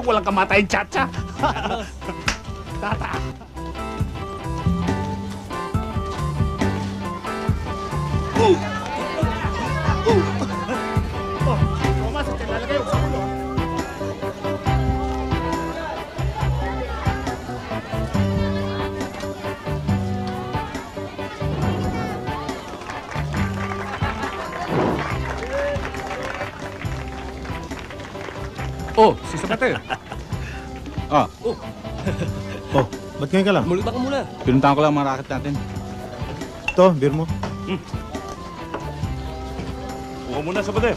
walang kamatayin tsa-tsa. Tata. Thomas, lalagay mo sa ulo. Oh, si Sabater. Ah. Oh, ba't ngayon ka lang? Mulita ka muna. Pinuntahan ko lang mga racket natin. Ito, beer mo. Kuha muna sa bader.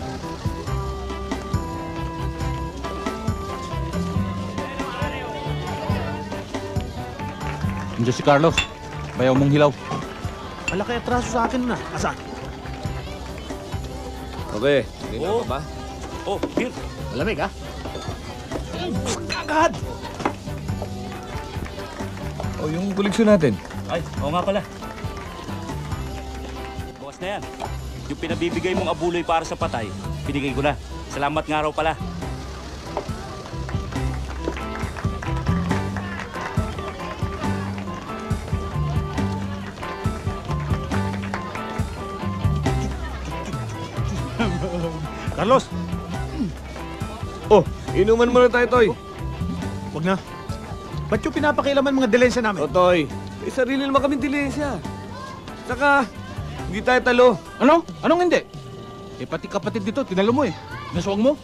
Andiyan si Carlos. Bayaw mong hilaw. Malaki atraso sa akin na. Asa? Okay, ganyan ka ba? Oh, beer. Malamig, ha? Agad! Oh, yung koleksyon natin. Ay, oo nga pala. Bukas na yan. Yung pinabibigay mong abuloy para sa patay, binigay ko na. Salamat nga raw pala. Carlos! Oh, inuman muna tayo, Toy. Wag na. Ba't yung pinapakialaman mga dilensya namin? Oh, Toy. May sarili naman kaming dilensya. Saka, hindi tayo talo. Ano? Anong hindi? Eh, pati kapatid dito, tinalo mo eh. Naswag mo?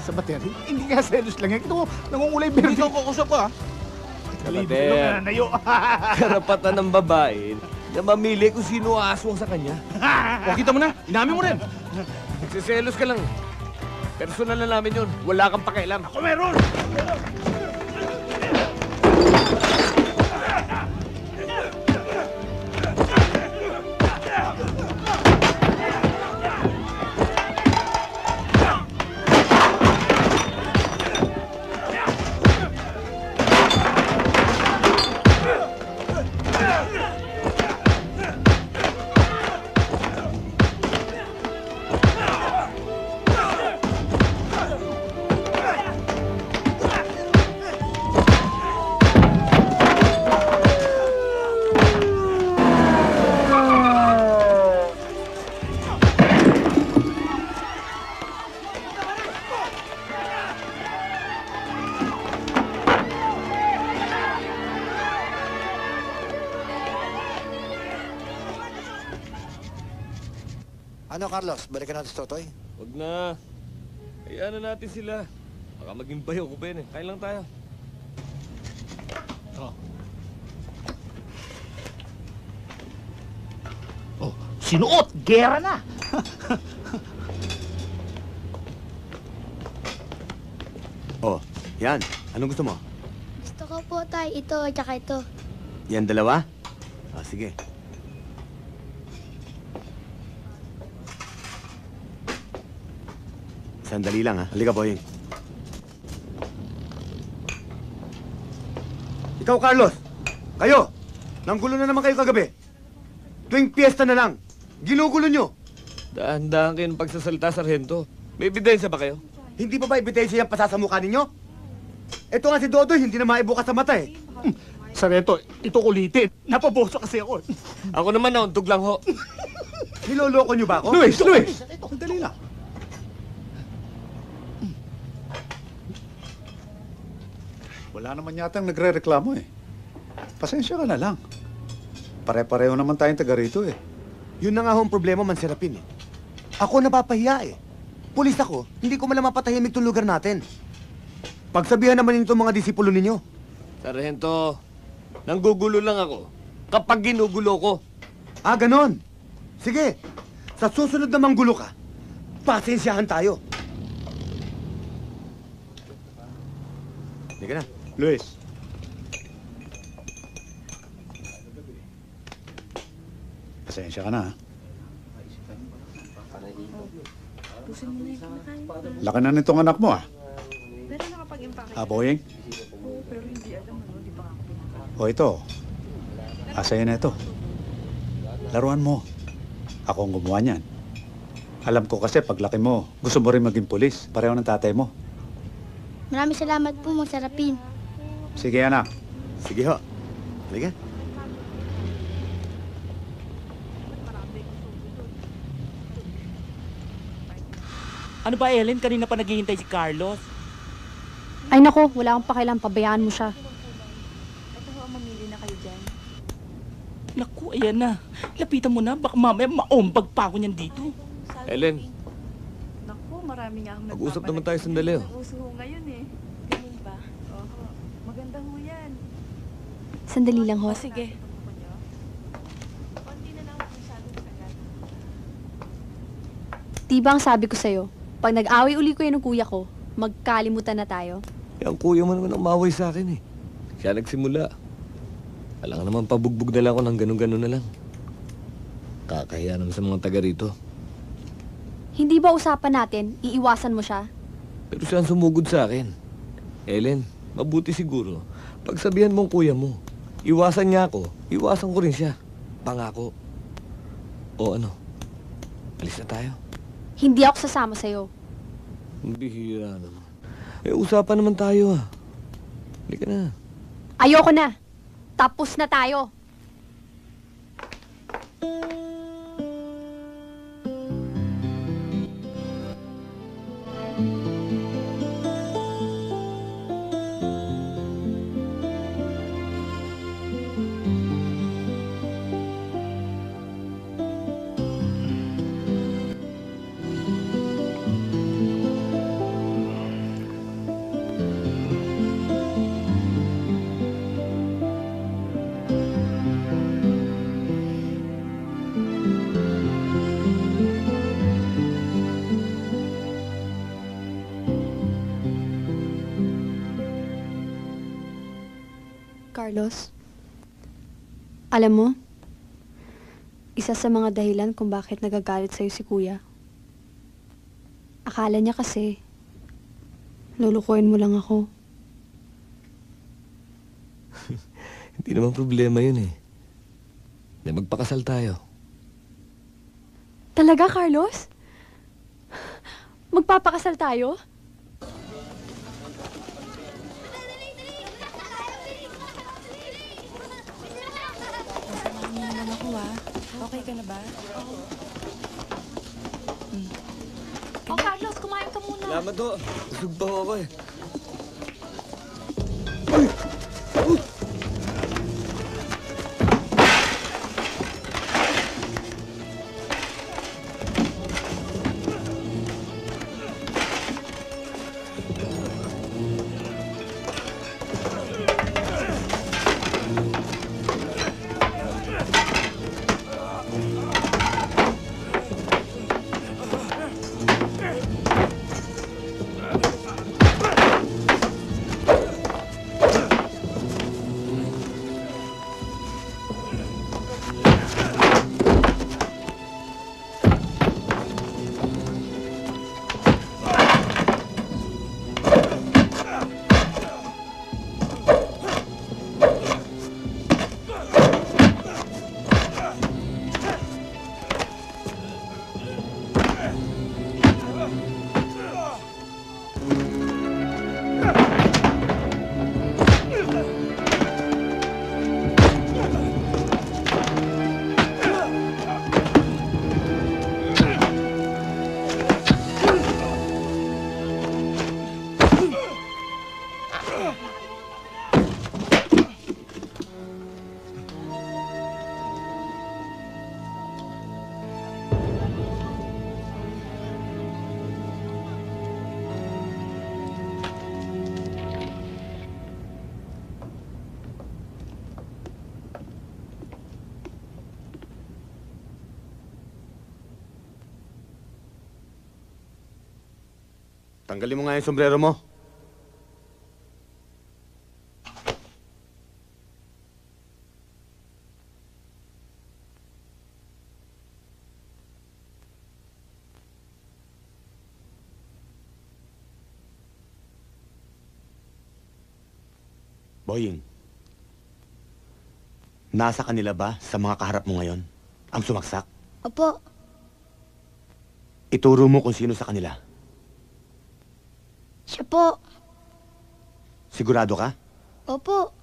Sa bateri? Hindi nga selos lang yan. Ito, nangungulay beer. Hindi ka kukusap ka, ha? Sabater, karapatan ng babae na mamili kung sino aswang sa kanya. O, kita mo na. Inamin mo rin. Nagsiselos ka lang. Personal na namin yun. Wala kang pakialam. Ako meron! Ano, Carlos? Balikan natin sa Totoy? Huwag na. Hayaan na natin sila. Baka maging bayo ko, Ben. Kain lang tayo. Oh, sinuot! Gera na! Oh, yan. Anong gusto mo? Gusto ko po tayo ito, tsaka ito. Yan dalawa? Ah, sige. Sandali lang, ha? Halika, Boying. Ikaw, Carlos! Kayo! Nanggulo na naman kayo kagabi. Tuwing piyesta na lang. Ginugulo nyo. Dahan-dahan kayong pagsasalita, Sargento. May ebidensya ba kayo? Hindi pa ba ebidensya yung pasasamukha ninyo? Ito nga si Dodoy, hindi na maibukas sa mata eh. Sarento, ito kulitin. Napaboso kasi ako. Ako naman nauntog lang ho. Niloloko nyo ba ako? Luis! Sandali lang. Wala naman yatang nagre-reklamo eh. Pasensya ka na lang. Pare-pareho naman tayong taga rito eh. Yun na nga ho ang problema, Manserapin eh. Ako napapahiya eh. Pulis ako, hindi ko malang mapatahimik itong lugar natin. Pagsabihan naman ninyo itong mga disipulo ninyo. Sargento, nanggugulo lang ako kapag ginugulo ko. Ah, ganon. Sige, sa susunod na manggulo ka, pasensyahan tayo. Hindi ka na. Luis. Pasensya ka na, ha? Laki na nitong anak mo, ah. Pero nakapag-impake. Ah, Boying? Oo, pero hindi alam ano, di ba ako pinapake? O ito. Sa'yo na ito. Laruan mo. Ako ang gumawa niyan. Alam ko kasi paglaki mo, gusto mo rin maging pulis. Pareho ng tatay mo. Maraming salamat po, Mang Serapin. Sige, anak. Sige ho. Halika. Ano ba, Ellen? Kanina pa naghihintay si Carlos. Ay nako, wala akong pakialam, pabayaan mo siya. Ito ho, mamili na kayo dyan. Naku, ayan na. Lapitan mo na. Baka mamaya maombag pa ako niyan dito. Ellen, Naku, marami nga akong mag-usap naman tayo sandali, oh. Ang uso ho ngayon eh. Ganun ba? Oo. Maganda ho yan. Sandali lang ho. O sige. Konti na lang masyadong tagal. Di ba ang sabi ko sa'yo, pag nag-away uli ko yun ng kuya ko, magkalimutan na tayo. yung kuya mo naman ang maway sa akin eh. Siya nagsimula. Alam naman, pabugbog na lang ako ng ganun-ganun na lang. Kakahiya naman sa mga taga rito. Hindi ba usapan natin, iiwasan mo siya? Pero siya ang sumugod sa akin. Ellen, mabuti siguro. Pagsabihan mong kuya mo, iwasan niya ako, iwasan ko rin siya. Pangako. O ano, alis na tayo. Hindi ako sasama sa'yo. Ang bihira naman. Usapan naman tayo ah. Halika na. Ayoko na. Tapos na tayo. Carlos, alam mo, isa sa mga dahilan kung bakit nagagalit sa'yo si Kuya. Akala niya kasi, lulukuhin mo lang ako. Hindi naman problema yun eh. Magpakasal tayo. Talaga, Carlos? Magpapakasal tayo? Naman ako ah. Okay ka na ba? Oh, Carlos, kumain ka muna. Salamat ho. Busog pa ho ako eh. Tanggalin mo nga yung sombrero mo. Boying, nasa kanila ba sa mga kaharap mo ngayon ang sumaksak? Opo, Ituro mo kung sino sa kanila. siya po. Sigurado ka? Opo.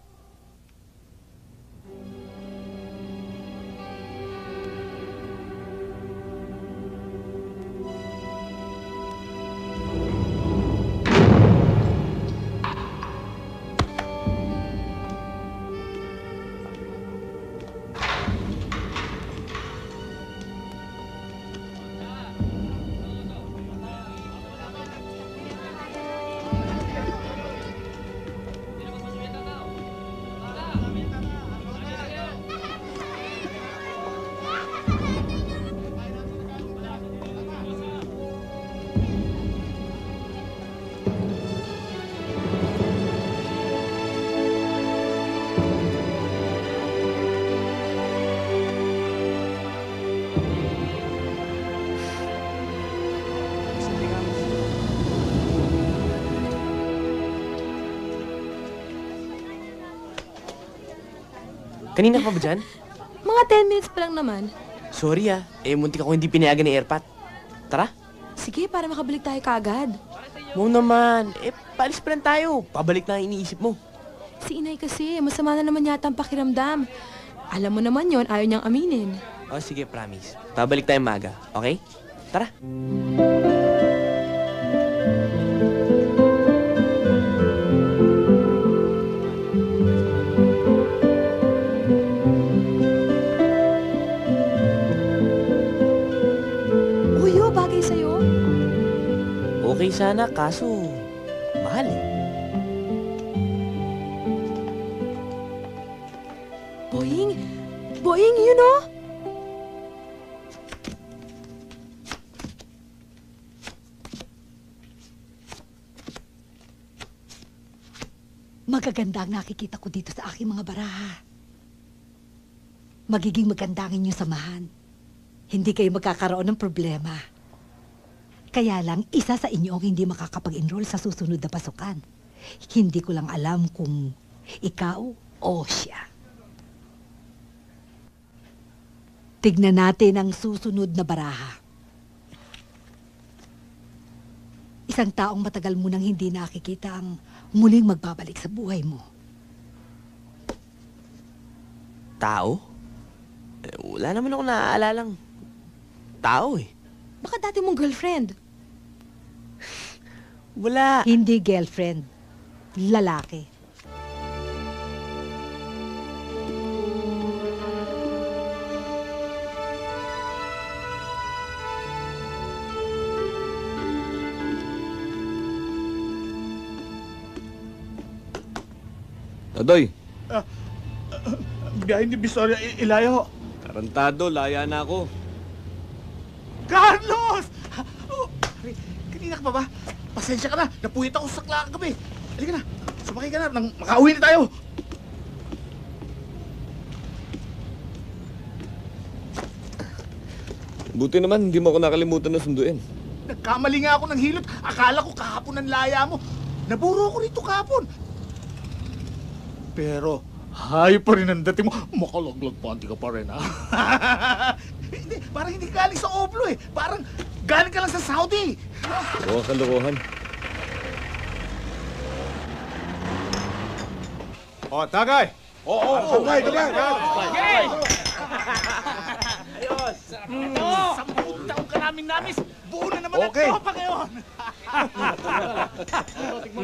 Kanina ka pa ba dyan? Mga 10 minutes pa lang naman. Sorry muntik ako hindi pinayagan ni Airpat. Tara. Sige, para makabalik tayo kaagad. Mo naman. Paalis pa lang tayo. Pabalik na ang iniisip mo. Si inay kasi, masama na naman yata ang pakiramdam. Alam mo naman yon, ayaw niyang aminin. Oh, sige, promise. Pabalik tayo maga, okay? Tara. Uyo, bagay sa'yo. Okay sana, kaso mahal eh. Boying! Boying, you know? Magaganda ang nakikita ko dito sa aking mga baraha. Magiging maganda ang inyong samahan. Hindi kayo magkakaroon ng problema. Kaya lang, isa sa inyo ang hindi makakapag-enroll sa susunod na pasukan. Hindi ko lang alam kung ikaw o siya. Tignan natin ang susunod na baraha. Isang taong matagal mo nang hindi nakikita ang muling magbabalik sa buhay mo. Tao? Wala naman ako naaalalang tao eh. Baka dati mong girlfriend. Wala. Hindi girlfriend. Lalaki. Tadoy, Biyahe ni Bisoria, ilayo. tarantado, laya na ako. Carlos! Kanina ka pa ba? Pasensya ka na. Napuwit ako sa sakla kagabi. Halika na. Sumakay ka na. Nang makauwi na tayo. Buti naman, hindi mo ako nakalimutan na sunduin. Nagkamali nga ako ng hilot. Akala ko kahapon ang laya mo. Naburo ako rito kahapon. Pero, hayop pa rin ang dating mo. Makalaglag panty ka pa rin, ha? Hindi, parang hindi galing sa Oplo eh. Parang galing ka lang sa Saudi. Oo, kalokohan. O, tagay! Oo, tagay, tagay! Sampung taon ka namin namis. Buo na naman Okay. ang tropa ngayon.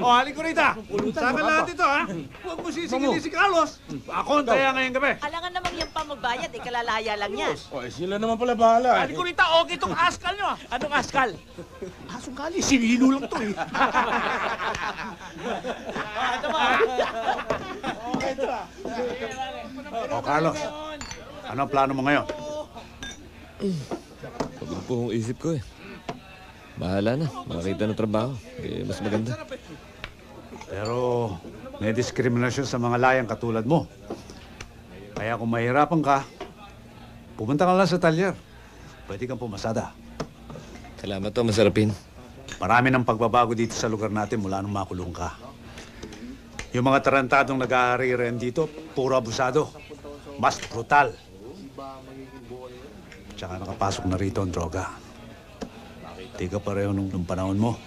O, halika rito. Saka lahat ito, ha? Huwag mo sisingilin si Carlos. Ako ang taya ngayong gabi. Alangan namang yung pa magbayad, kalalaya lang yan. Sila naman pala bahala. Halika rito, okay itong askal nyo. Anong askal? Asong kali, sinilo lang to eh. O, Carlos. Anong plano mo ngayon? Pagod po ang isip ko eh. Bahala na, makakita ng trabaho. Mas maganda. Pero may diskriminasyon sa mga layang katulad mo. Kaya kung mahirapan ka, pumunta ka lang sa talyer. Pwede kang pumasada. Salamat to, masarapin. Marami ng pagbabago dito sa lugar natin mula nung makulong ka. Yung mga tarantadong nag-aari-ren dito, puro abusado. Mas brutal. Tsaka nakapasok na rito ang droga. Di ka pareho nung panahon mo.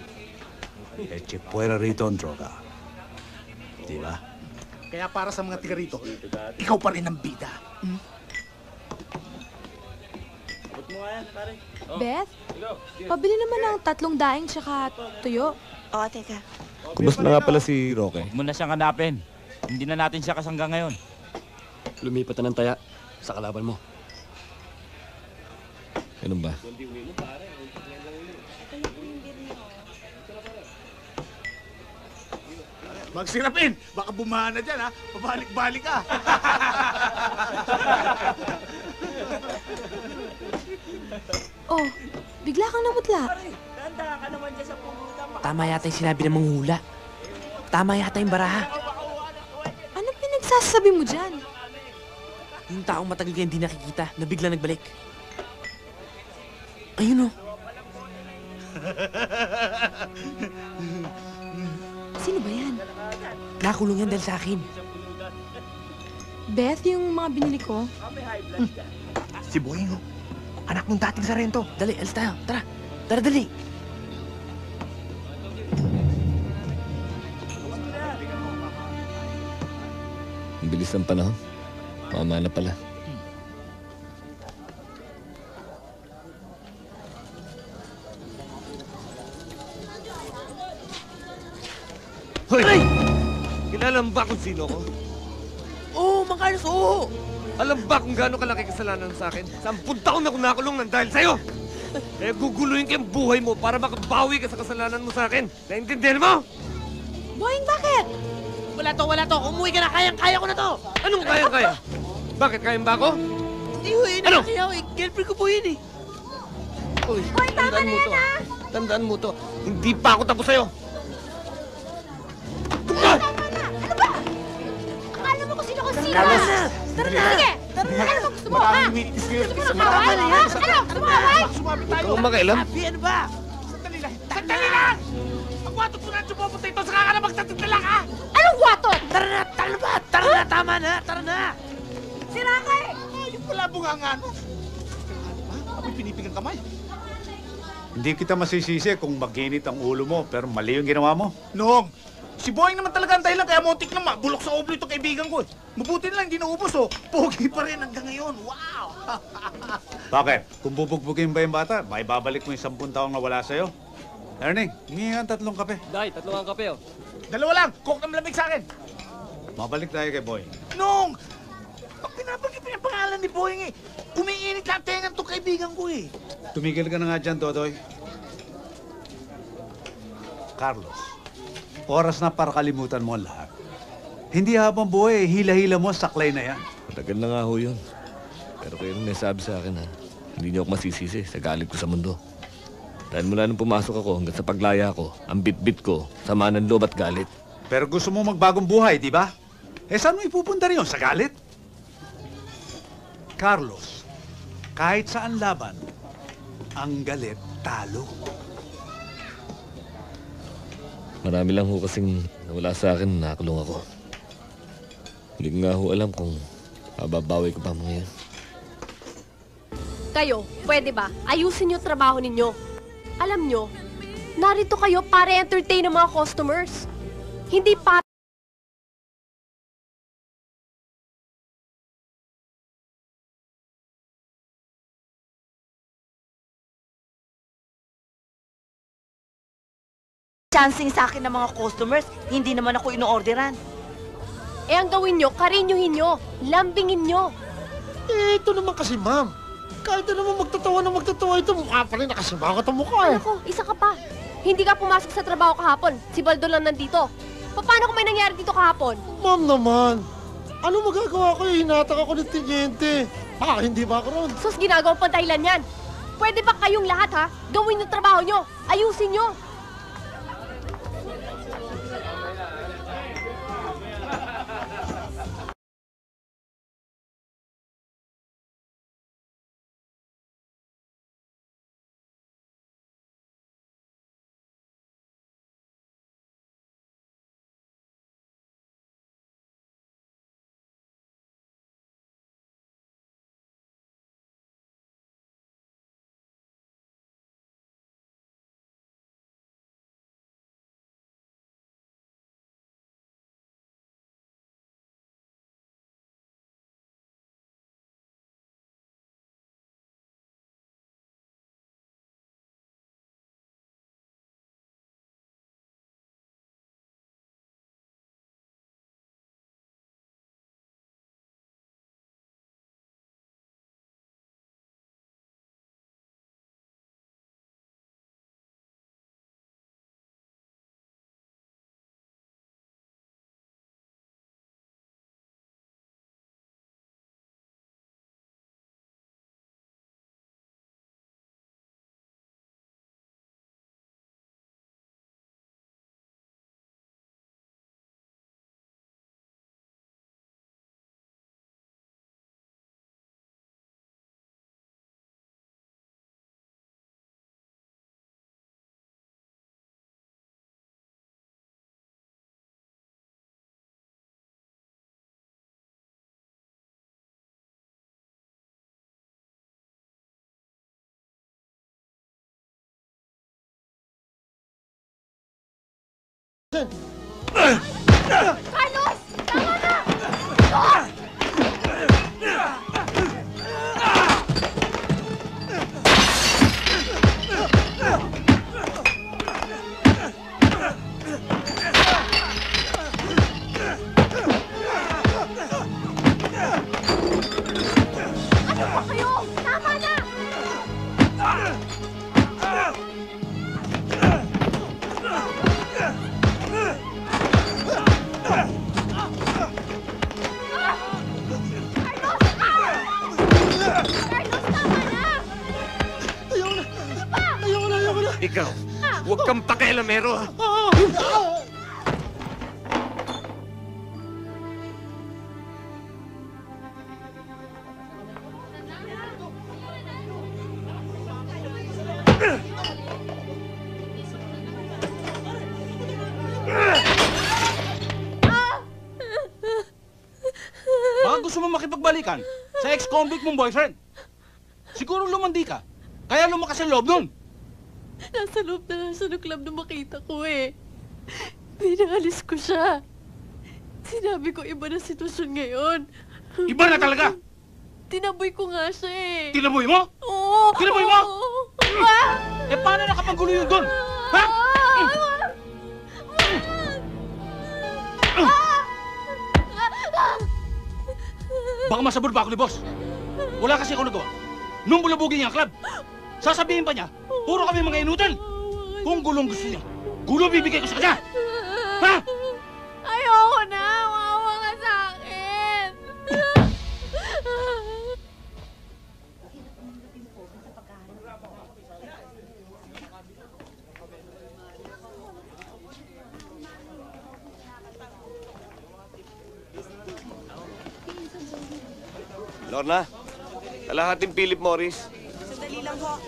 Chipuera rito ang droga. Di ba? Kaya para sa mga tiga rito, ikaw pa rin ang bida. Beth, pabili naman ng 3 daing tsaka tuyo. Oo, teka. Kumusta na nga pala si Roque? Huwag mo na siyang hanapin. Hindi na natin siya kasangga ngayon. Lumipat na ng taya sa kalaban mo. Ganun ba? Magsirapin! Baka bumahan na dyan, ha? Pabalik-balik ka. Oh, bigla kang namutla. Tanda ka naman dyan sa pulutan. Tama yata yung sinabi ng manghula. Tama yata yung baraha. Ano pinagsasabi mo dyan? Yung taong matagal ka hindi nakikita na bigla nagbalik. Ayun oh. Sino ba yan? Nakulong yan dahil sa akin. Beth, yung mga binili ko. Si Boying, oh. Anak ng dating Sarento. Dali, alis tayo. Tara. Tara, dali. Ang bilis ng panahon. Mama na pala. Hoy! Kilala mo ba kung sino ko? Oo, Mang Carlos, oo. Alam ba kung gaano kalaki kasalanan sa akin? 10 taon na ako nakulong nang dahil sa'yo! Kaya guguluhin ko yung buhay mo para makabawi ka sa kasalanan mo sa akin. Naintindihan mo? Boying, bakit? Wala to. Umuwi ka na. Kayang-kaya ko na to. Anong kaya-kaya? Bakit kayang ba ako? Hindi ho, eh. Ano? Nakakaya ko eh. Girlfriend ko po yun eh. Uy, tandaan mo to. Tandaan mo to. Hindi pa ako tapos sa'yo. Akala mo kung sino ko sino? Carlos! Tara na! Sige! Tara na! Ano ba gusto mo, ha? Maraming witness ngayon. Gusto mo ng kaway, ha? Ano? Gusto mo kaway? Sumabit Huwag tayo. kang makailam. Abi, ano ba? Sandali lang. Sandali lang! Ang watot mo na sumabot ito. Saka ka na magtatagdala ka. Anong watot? Tara na, tara na, tama na, tara na. Sira ka eh! Yung pala bunganga, no? Amoy pinipigang kamay. Hindi kita masisisi kung maginit ang ulo mo, pero mali yung ginawa mo. Noong, si Boying naman talaga ang dahilan kaya muntik na mabulok sa oblo itong kaibigan ko. Mabuti na lang, hindi naubos, oh. Pogi pa rin hanggang ngayon. Wow! Bakit? Kung bubugbugin ba yung bata, may babalik mo yung 10 taong nawala sa'yo. Ernie, hingi nga 3 kape. Day, 3 ang kape oh. Dalawa lang, coke na malamig sa akin. Mabalik tayo kay Boy. Noong, pag pinabanggit mo yung pangalan ni Boying eh, umiinit lang tengan itong kaibigan ko eh. Tumigil ka na nga dyan, Totoy. Carlos, oras na para kalimutan mo ang lahat. Hindi habang buhay, hila-hila mo, saklay na yan. Matagal na nga ho yun. Pero kayo nung nasabi sa akin, ha? Hindi niyo ako masisisi sa galit ko sa mundo. Dahil mula nung pumasok ako hanggang sa paglaya ko, ang bit-bit ko, sama ng loob at galit. Pero gusto mo magbagong buhay, di ba? Eh, saan mo ipupunta rin yun? Sa galit? Carlos, kahit saan laban, ang galit talo. Marami lang ho kasing nawala sa akin, nakulong ako. Hindi ko nga ho alam kung mababawi ko pa mga yan. Kayo, pwede ba? Ayusin yung trabaho ninyo. Alam nyo, narito kayo para entertain ng mga customers. Hindi para Chancing sa akin ng mga customers, hindi naman ako ino-orderan. Eh ang gawin nyo, karinyohin nyo, lambingin nyo. Eh, ito naman kasi, ma'am. Kahit na naman magtatawa ito, mukha pa rin nakasimangot ang mukha eh. Ako, isa ka pa. Hindi ka pumasok sa trabaho kahapon. Si Baldo lang nandito. Paano kung may nangyari dito kahapon? Ma'am naman, ano magagawa ko? Hinatak ako ng tinyente. Hindi ba ako ron? Sus, ginagawang pantahilan yan. Pwede ba kayong lahat ha? Gawin yung trabaho nyo. Ayusin nyo. natin. Carlos! Tama na! Ano ba kayo? Tama na! Ikaw, huwag kang pakialamero, ha? Baka gusto mo makipagbalikan sa ex-convict mong boyfriend. Siguro lumandi ka, kaya lumakas ang loob nun. Nasa loob na lang siya ng club na makita ko eh. Pinangalis ko siya. Sinabi ko iba na sitwasyon ngayon. Iba na talaga! Tinaboy ko nga siya eh. Tinaboy mo? Oo! Tinaboy mo? Ah! Eh paano nakapagulo yun doon? Ha? Baka masabot pa ako ni boss. Wala kasi ako nagawa. Nung bulabugin niya ang club, sasabihin pa niya, puro kami mga inutil. Kung gulong gusto niya, gulo bibigay ko sa kanya. Ha? Ayoko na! Maawa ka sa akin! Lorna, kalahating Philip Morris. Sandali lang ho.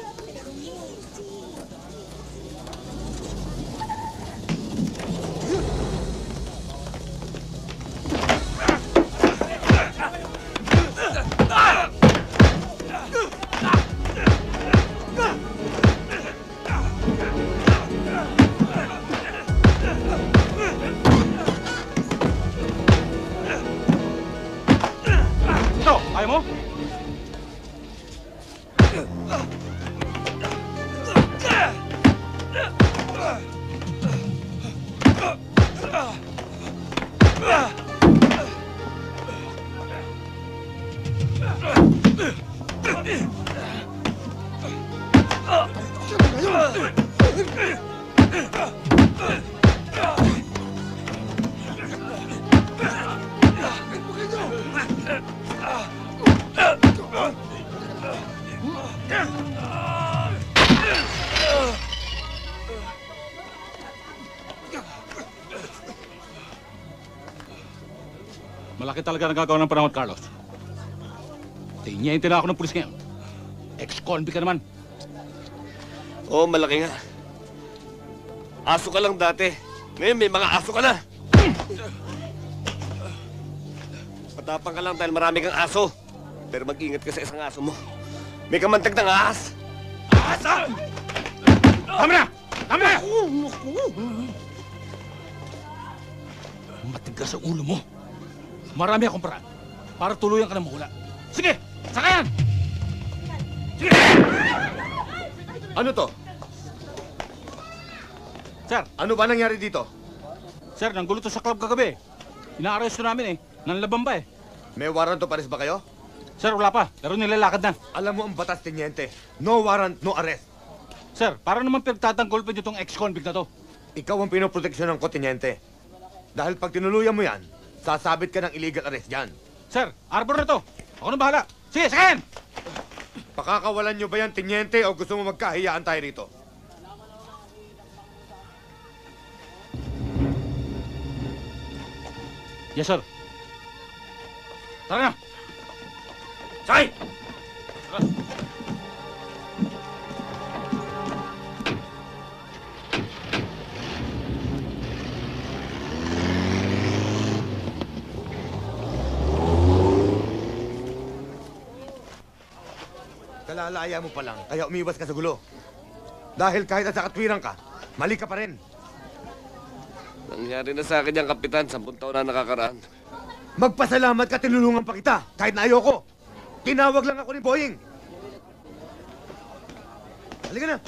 Ito, ayaw mo? Malaki talaga nagagawa ng panahon, Carlos. Tinyayin na ako ng pulis ngayon. Ex-convict ka naman. Oo, malaki nga. Aso ka lang dati. Ngayon may mga aso ka na. Matapang ka lang dahil marami kang aso. Pero mag-ingat ka sa isang aso mo. May kamantag ng ahas. Asa! Tama na! Tama na! Matigas sa ulo mo. Marami akong paraan para tuluyan ka na mawala. Sige! Sakayan! Sige! Ano to? Sir! Ano ba nangyari dito? Sir, nanggulo to sa club kagabi. Inaaresto namin eh. Nanlaban ba eh. May warrant to pares ba kayo? Sir, wala pa. Pero nilalakad na. Alam mo ang batas, Teniente. No warrant, no arrest. Sir, para naman pinagtatanggol pa nyo itong ex-convict na to. Ikaw ang pinoproteksyonan ko, Teniente. Dahil pag tinuluyan mo yan, sasabit ka ng illegal arrest dyan. Sir, arbor na to. Ako na bahala. Sige, sakayan! Pakakawalan nyo ba yan, Teniente, o gusto mo magkahiyaan tayo rito? Yes, sir. Tara na! Sakay! Tara! Kalalaya mo pa lang, kaya umiwas ka sa gulo. Dahil kahit nasa katwiran ka, mali ka pa rin. Nangyari na sa akin yung kapitan, 10 taon na nakakaraan. Magpasalamat ka, tinulungan pa kita, kahit na ayoko. Tinawag lang ako ni Boying. Halika na.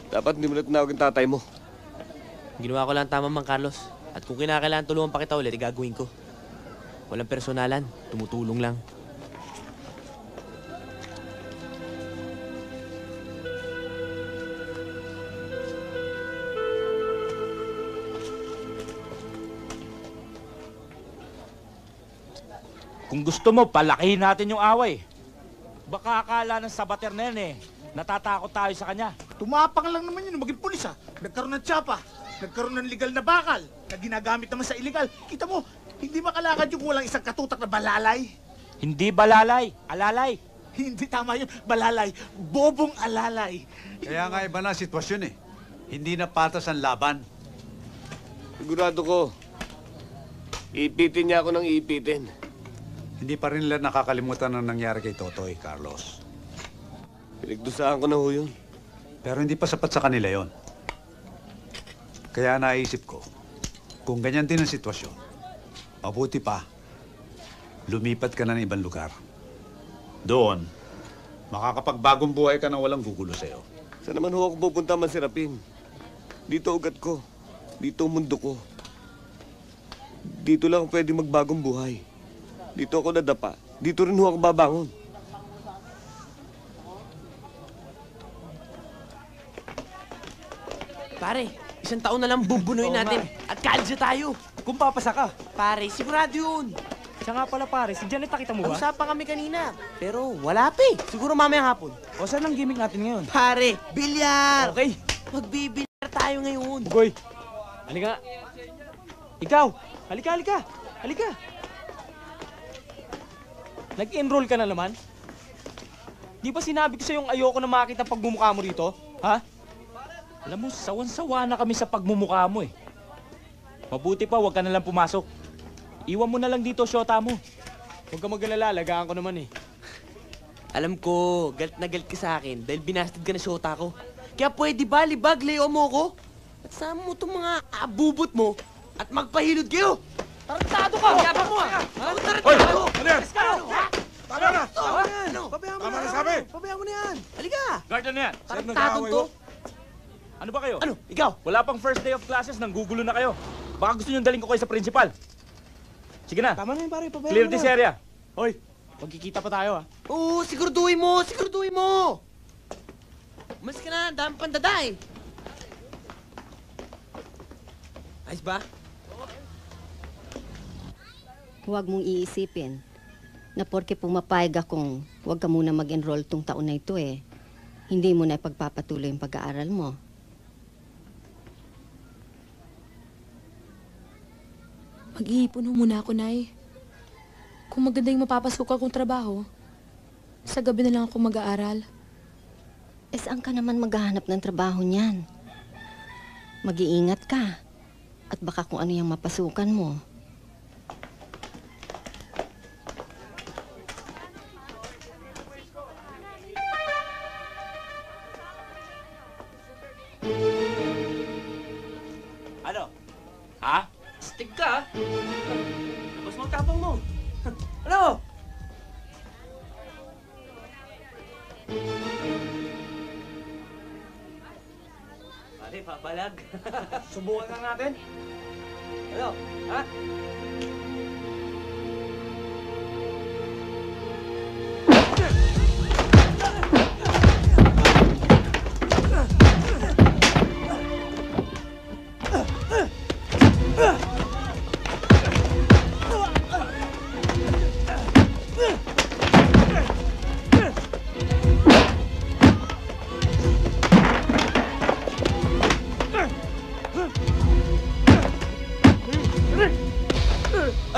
Dapat hindi mo na tinawag yung tatay mo. Ginawa ko lang tama, Mang Carlos. At kung kinakailangan tulungan pa kita ulit, gagawin ko. Walang personalan, tumutulong lang. Kung gusto mo, palakihin natin yung away. Baka akala ng sabater na yan natatakot tayo sa kanya. Tumapang lang naman yun, maging pulis Nagkaroon ng tsapa, nagkaroon ng legal na bakal, na ginagamit naman sa illegal. Kita mo, hindi makalakad yung walang isang katutak na balalay. Hindi balalay, alalay. Hindi tama yun, balalay. Bobong alalay. Kaya nga iba na sitwasyon Hindi na patas ang laban. Sigurado ko, ipitin niya ako ng ipitin. Hindi pa rin nila nakakalimutan ang nangyari kay Totoy, Carlos. Pinagdusahan ko na ho yun. Pero hindi pa sapat sa kanila yon. Kaya naisip ko, kung ganyan din ang sitwasyon, mabuti pa, lumipat ka na ng ibang lugar. Doon, makakapagbagong buhay ka na walang gugulo sa'yo. Saan naman ho ako pupunta, Mansirapin? Dito ugat ko. Dito ang mundo ko. Dito lang ako pwede magbagong buhay. Dito ako nadapa. Dito rin ho ako babangon. Pare, 1 taon na lang bubunuin natin. At kalsa tayo. Kung papasa ka. Pare, sigurado yun. Siya nga pala pare, si Janet nakita mo ba? Usapan kami kanina. Pero wala pa Siguro mamayang hapon. O saan ang gimmick natin ngayon? Pare, bilyar! Okay. Magbibilyar tayo ngayon. Bugoy, halika. Ikaw, halika. Nag-enroll ka na naman? Di ba sinabi ko sa'yo yung ayoko na makita pagmumukha mo rito? Ha? Alam mo, sawan-sawa na kami sa pagmumukha mo Mabuti pa, huwag ka na lang pumasok. Iwan mo na lang dito, syota mo. Huwag ka mag-alala, lagaan ko naman Alam ko, galit na galit ka sa akin dahil binastid ka na syota ko. Kaya pwede ba, libag, layo mo ko? At sama mo itong mga abubot mo at magpahilod kayo! Tarantado ka! Yabang mo Tarantado! Ano yan? Tama na! Pabayaan mo Tama na sabi! Pabayaan mo na yan! Halika! Guardian na yan. Tarantado to! Ano ba kayo? Ano? Ikaw? Wala pang first day of classes, nanggugulo na kayo. Baka gusto nyo daling ko kayo sa principal. Sige na. Tama na yun, pare. Pabayaan Clear mo this na. area. Hoy, magkikita pa tayo Oo, siguraduhin mo! Siguraduhin mo! Mas ka na, dami pang daday. Ayos ba? Huwag mong iisipin na porke pumapayag akong huwag ka muna mag-enroll tong taon na ito hindi mo na ipagpapatuloy yung pag-aaral mo. Mag-iipon muna ako, Nay. Kung maganda yung mapapasok akong trabaho, sa gabi na lang ako mag-aaral. Saan ka naman maghahanap ng trabaho niyan? Mag-iingat ka. At baka kung ano yung mapasukan mo. Ano? Ha? Stick ka? Tapos mo tapang mo. Ano? Pare, papalag. Subukan nga natin. Ano? Ha?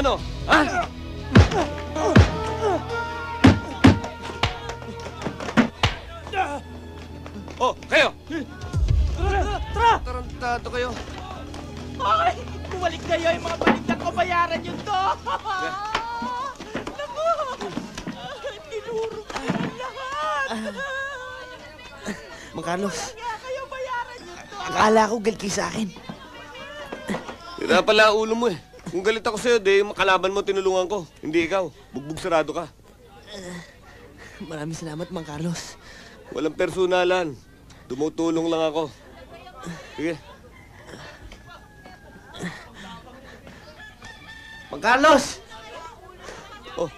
Ano? Ha? Oh, kayo! Tara! Tarantado kayo. Ay! Bumalik kayo yung mga baligtang ko, bayaran yun to! Naku! Tinuro ko yung lahat! Mang Carlos, Kaya kayo bayaran yun to! akala ko galit kayo sa akin. Tira pala ulo mo eh. Kung galit ako sa'yo, di yung makalaban mo tinulungan ko. Hindi ikaw. Bugbog sarado ka. Maraming salamat, Mang Carlos. Walang personalan. Tumutulong lang ako. Sige. Mang Carlos! Oh,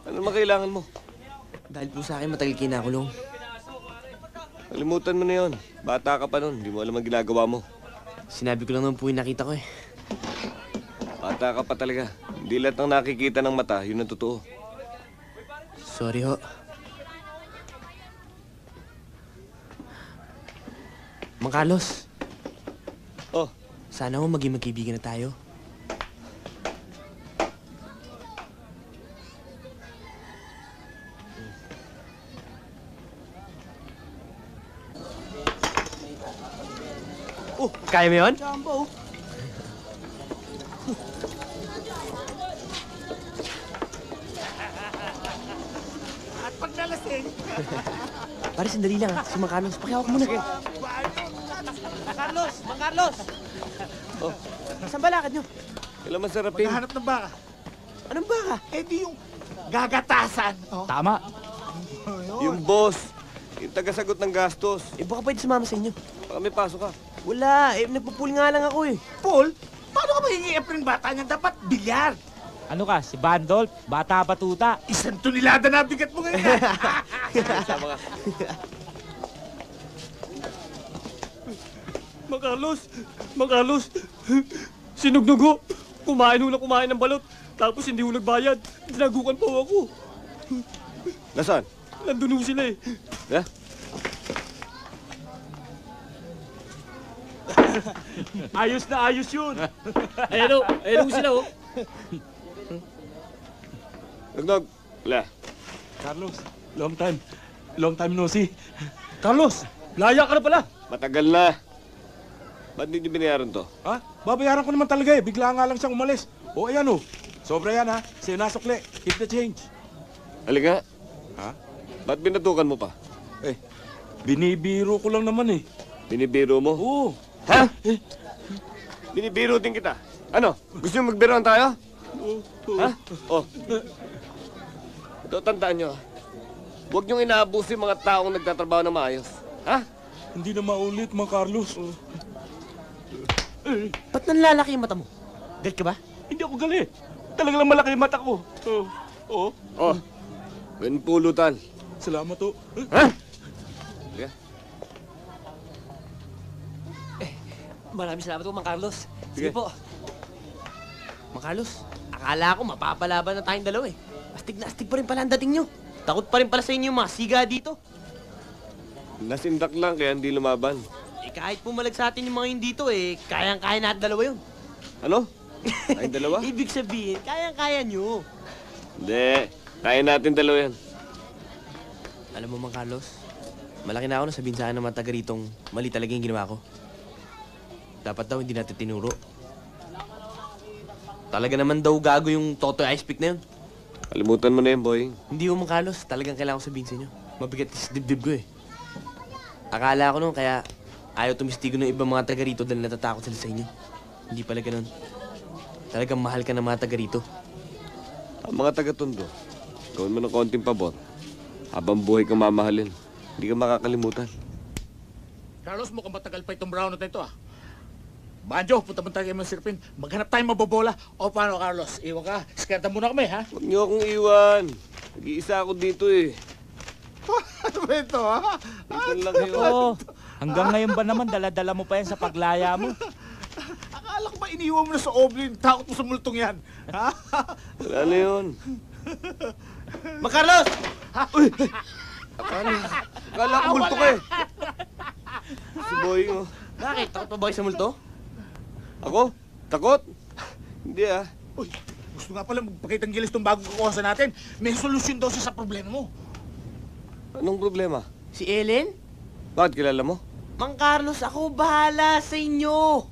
ano naman kailangan mo? Dahil po sa akin, matagal kinakulong. Kalimutan mo na yun. Bata ka pa nun. Hindi mo alam ang ginagawa mo. Sinabi ko lang naman po yung nakita ko eh. Bata ka pa talaga. Hindi lahat ng nakikita ng mata, yun ang totoo. Sorry ho. Mang Carlos. Oh. Sana ho maging magkaibigan na tayo. Kaya mo yun? Jumbo. At pag nalasing. Pare, sandali lang ha. Si Mang Carlos, pakihawak muna. Sige. Mang Carlos! Mang Carlos! Oh. Saan ba lakad nyo? Kailan masarapin? Maghahanap ng baka. Anong baka? Eh di yung gagatasan. Oh. Tama. Yung boss. Yung tagasagot ng gastos. Eh baka pwede sumama sa inyo. Baka may pasok ka. Wala, eh nagpupul nga lang ako eh. Paul, paano ka magiging ng bata niyan? Dapat bilyar. Ano ka, si Bandolf? Bata batuta. Isang tunilada na bigat mo ngayon. Sama ka. Mang Carlos! Mang Carlos! Sinugnog ho! Kumain ho na kumain ng balot. Tapos hindi ho nagbayad. Dinagukan po ako. Nasaan? Nandun ho sila eh. Yeah? Ayos na ayos yun. Ayan ho sila oh. Nagnog. Wala. Carlos, long time. Long time no see. Carlos, laya ka na pala. Matagal na. Ba't hindi binayaran to? Ha? Babayaran ko naman talaga eh. Bigla nga lang siyang umalis. O ayan o. Sobra yan ha. Sa'yo nasukli. Keep the change. Halika. Ha? Ba't binatukan mo pa? Eh, binibiro ko lang naman eh. Binibiro mo? Oo. Ha? Binibiro din kita. Ano? Gusto niyo magbiroan tayo? Ha? Oh. Ito, tandaan nyo. Huwag niyong inaabuso yung mga taong nagtatrabaho na maayos. Ha? Hindi na maulit, Mang Carlos. Ba't nanlalaki yung mata mo? Galit ka ba? Hindi ako galit. Talaga lang malaki yung mata ko. Oo. Oh. Ganun pulutan. Salamat o. Ha? Sige. Maraming salamat po, Mang Carlos. Sige. Sige po. Mang Carlos, akala ko mapapalaban na tayong dalawa eh. Astig na astig pa rin pala ang dating nyo. Takot pa rin pala sa inyo yung mga siga dito. Nasindak lang kaya hindi lumaban. Eh kahit pumalag sa atin yung mga yun dito eh, kayang-kaya natin dalawa yun. Ano? Tayong dalawa? Ibig sabihin, kayang-kaya nyo. Hindi. Kaya natin dalawa yan. Alam mo, Mang Carlos, malaki na ako na sabihin sa akin ng mga taga ritong mali talaga yung ginawa ko. Dapat daw hindi natin tinuro. Talaga naman daw gago yung Totoy Ice Pick na yun. Kalimutan mo na yan, boy. Hindi mo, Mang Carlos, talagang kailangan ko sabihin sa inyo. Mabigat sa dibdib ko eh. Akala ko noon kaya ayaw tumistigo ng ibang mga taga rito dahil natatakot sila sa inyo. Hindi pala ganun. Talagang mahal ka ng mga taga rito. Ang mga taga-tondo, gawin mo ng konting pabor. Habang buhay kang mamahalin, hindi ka makakalimutan. Carlos, mukhang matagal pa itong brownout na ito ah. Banjo, punta mo tayo kay Mang Sirpin. Maghanap tayo mabobola. O paano, Carlos? Iwan ka. Skerta muna kami, ha? Huwag niyo akong iwan. Nag-iisa ako dito eh. Ano ba ito, ha? Minsan lang yun. Oo. Hanggang ngayon ba naman, dala-dala mo pa yan sa paglaya mo? Akala ko ba iniwan mo na sa oblin? Takot mo sa multong yan. Ha? Wala na yun. Mang Carlos! Uy! Akala ko multo ka eh. Si Boy, oh. Bakit? Takot pa ba kayo sa multo? Ako? Takot? Hindi ah. Uy, gusto nga pala magpakitang gilis itong bagong kukuha natin. May solusyon daw siya sa problema mo. Anong problema? Si Ellen? Bakit kilala mo? Mang Carlos, ako bahala sa inyo.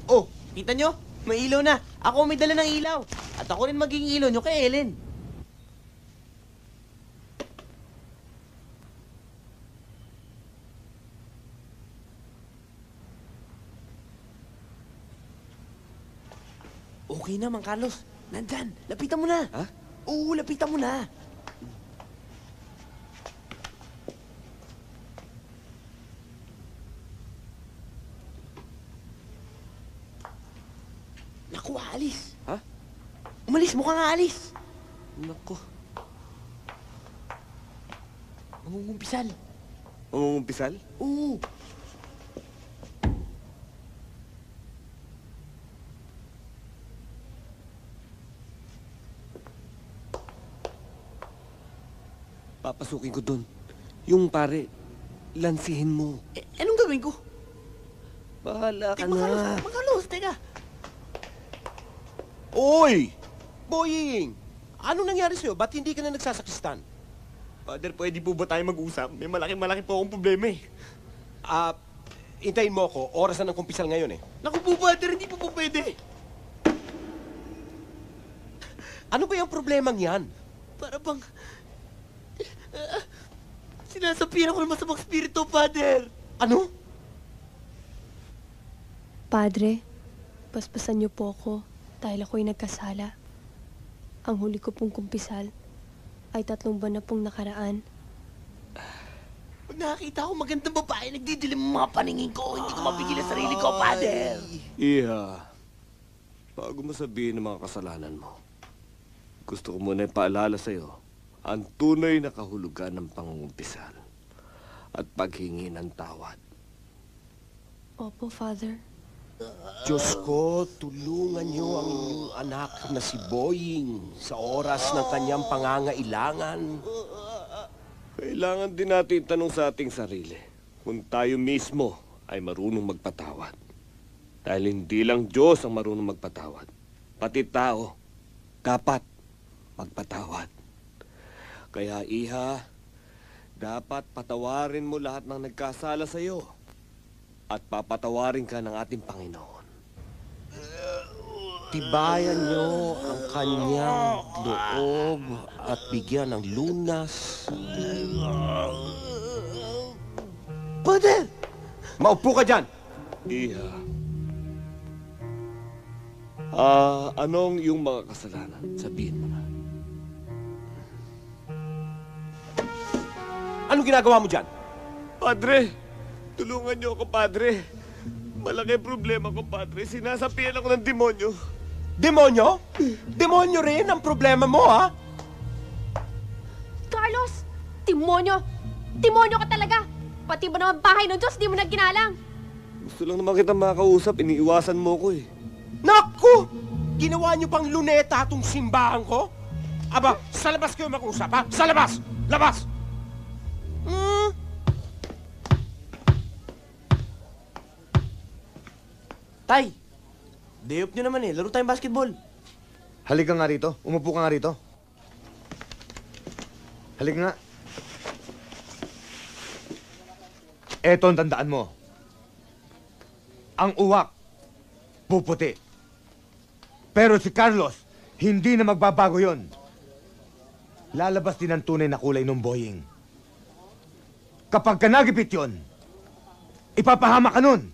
Oh, kita nyo? May ilaw na. Ako may dala ng ilaw. At ako rin magiging ilaw nyo kay Ellen. Okay na, Mang Carlos. Nandyan. Lapitan mo na. Ha? Oo, lapitan mo na. Naku, alis. Ha? Umalis, mukhang aalis. Naku. Mangungumpisal. Mangungumpisal? Oo. Papasukin ko dun. Yung pare, lansihin mo. Anong gawin ko? Bahala ka Mang na. Carlos, teka. Oy! Boying! Ano nangyari sa'yo? Ba't hindi ka na nagsasakistan? Father, pwede po ba tayo mag-usap? May malaki po akong problema eh. Hintayin mo ako. Oras na ng kumpisal ngayon eh. Naku po, Father, hindi po pwede. Ano ba yung problemang yan? Para bang... sinasapian ako ng masamang spirito, Father. Ano? Padre, paspasan niyo po ako dahil ako'y nagkasala. Ang huli ko pong kumpisal ay 3 buwan na pong nakaraan. Pag nakakita ko magandang babae, nagdidilim ang mga paningin ko. Hindi ko mapigil ang sarili ko, Father. Iha, bago mo sabihin ang mga kasalanan mo, gusto ko muna ipaalala sa'yo ang tunay na kahulugan ng pangungumpisal at paghingi ng tawad. Opo, Father. Diyos ko, tulungan niyo ang inyong anak na si Boying sa oras ng kanyang pangangailangan. Kailangan din natin tanong sa ating sarili kung tayo mismo ay marunong magpatawad. Dahil hindi lang Diyos ang marunong magpatawad. Pati tao, dapat magpatawad. Kaya iha, dapat patawarin mo lahat ng nagkasala sa iyo at papatawarin ka ng ating Panginoon. Tibayan niyo ang kanyang loob at bigyan ng lunas. Father! Maupo ka dyan! Iha, anong yung mga kasalanan? Sabihin mo na. Anong ginagawa mo dyan? Padre, tulungan niyo ako, Padre. Malaki problema ko, Padre. Sinasapian ako ng demonyo. Demonyo? Demonyo rin ang problema mo, ha? Carlos! Timonyo! Timonyo ka talaga! Pati ba naman bahay ng Diyos, di mo na ginalang? Gusto lang naman kita makakausap. Iniiwasan mo ko eh. Naku! Ginawa niyo pang luneta tong simbahan ko? Aba, sa labas kayo mag-usap, ha? Sa labas! Labas! Tay, day off nyo naman eh. Laro tayong basketball. Halika nga rito. Umupo ka nga rito. Halika nga. Eto ang tandaan mo. Ang uwak, puputi. Pero si Carlos, hindi na magbabago yon. Lalabas din ang tunay na kulay ng Boying. Kapag ka nagipit yun, ipapahama ka nun.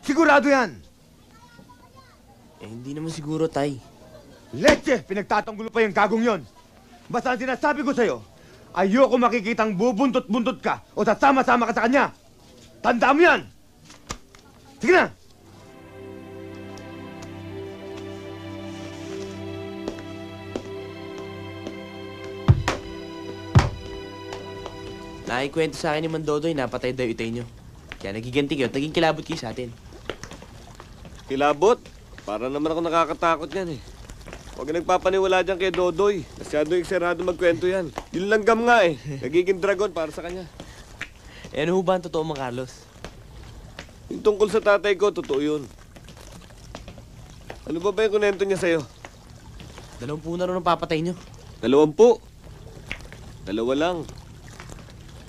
Sigurado yan. Eh, hindi naman siguro, Tay. Leche! Pinagtatanggulo pa yung gagong yon. Basta ang sinasabi ko sa'yo, ayoko makikitang bubuntot-buntot ka o sasama-sama ka sa kanya. Tandaan mo yan! Sige na! Nakikwento sa akin ni Mandodoy, napatay daw itay nyo. Kaya nagiganti kayo at naging kilabot kayo sa atin. Kilabot? Para naman ako nakakatakot yan eh. Huwag nagpapaniwala dyan kay Dodoy. Masyadong ekserado magkwento yan. Yung langgam nga eh. Nagiging dragon para sa kanya. Eh, ano ho ba ang totoo, Mang Carlos? Yung tungkol sa tatay ko, totoo yun. Ano ba yung kunento niya sa'yo? 20 na rin ang papatay nyo. 20? 2 lang.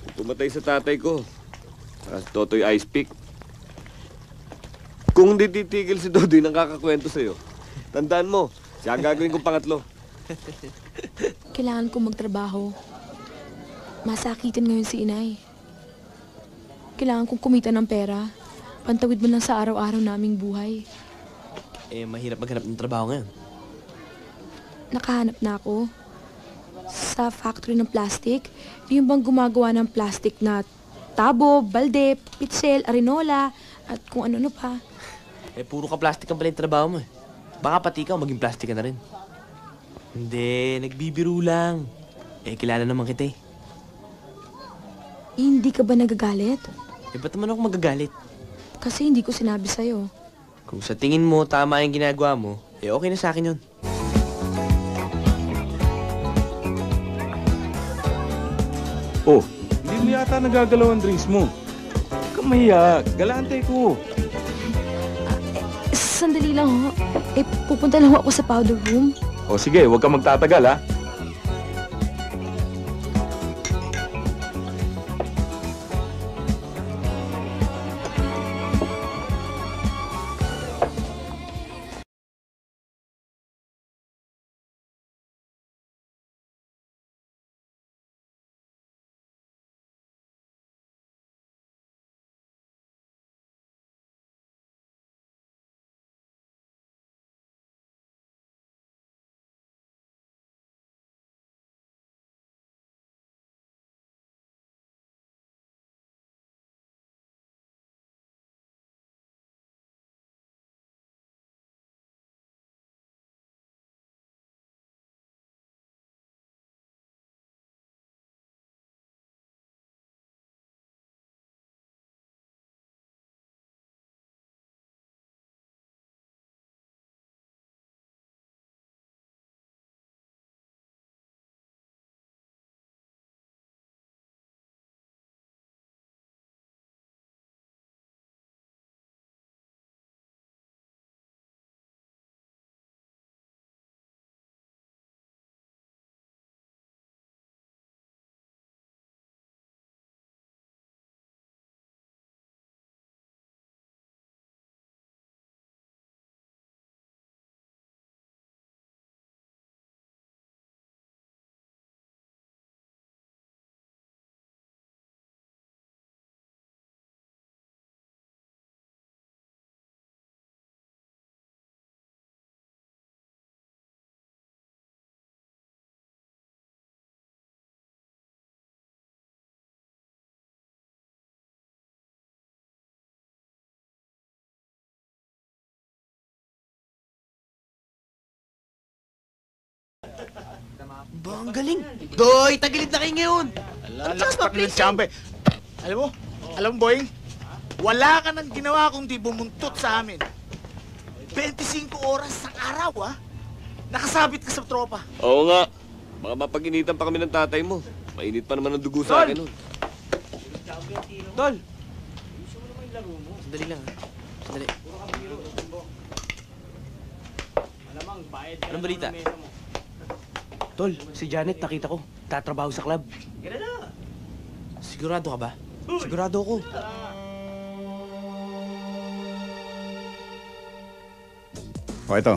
Yung pumatay sa tatay ko. Saka si Totoy Ice Pick. Kung hindi titigil si Dodoy nang kakakwento sa'yo, tandaan mo, siya ang gagawin kong pangatlo. Kailangan kong magtrabaho. Masakitin ngayon si inay. Kailangan kong kumita ng pera. Pantawid mo lang sa araw-araw naming buhay. Eh, mahirap maghanap ng trabaho ngayon. nakahanap na ako. Sa factory ng plastic, yung bang gumagawa ng plastic na tabo, balde, pitsel, arenola, at kung ano-ano pa. Eh, puro ka plastic ang pala yung trabaho mo eh. Baka pati ikaw maging plastic ka na rin. Hindi, nagbibiro lang. Eh, kilala naman kita eh. Hindi ka ba nagagalit? Eh, ba't naman ako magagalit? Kasi hindi ko sinabi sa'yo. Kung sa tingin mo tama yung ginagawa mo, eh okay na sa akin yun. Oh, hindi mo yata nagagalaw ang drinks mo. Huwag kang mahiya. Galante ko. Sandali lang ho. Eh, pupunta lang ho ako sa powder room. O sige, huwag kang magtatagal ha. Ba, ang galing. Doy, tagilid na kayo ngayon. Lalaspak ng tiyambe. Alam mo, Boying, wala ka nang ginawa kundi bumuntot sa amin. 25 oras sa araw, ah. Nakasabit ka sa tropa. Oo nga. Baka mapag-initan pa kami ng tatay mo. Mainit pa naman ang dugo sa akin nun. Tol! Sandali lang ha. Sandali. Anong balita? Tol, si Janet nakita ko. Tatrabaho sa club. Sigurado ka ba? Sigurado ako. O, ito.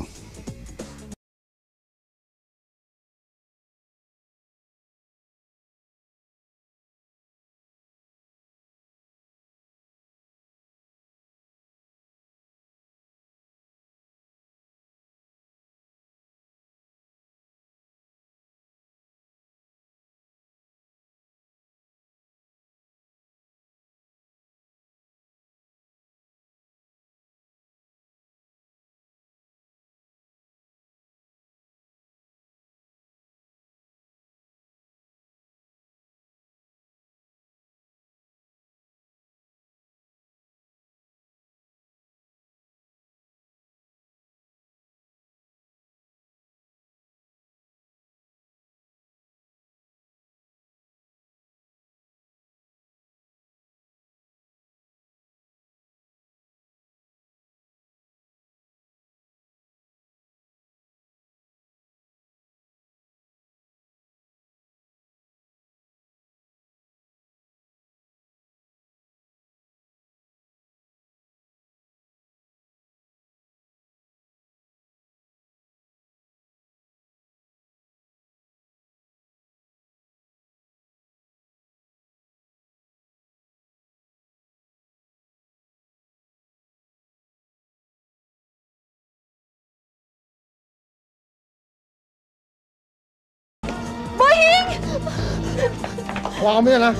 Kuha mo yan, ha?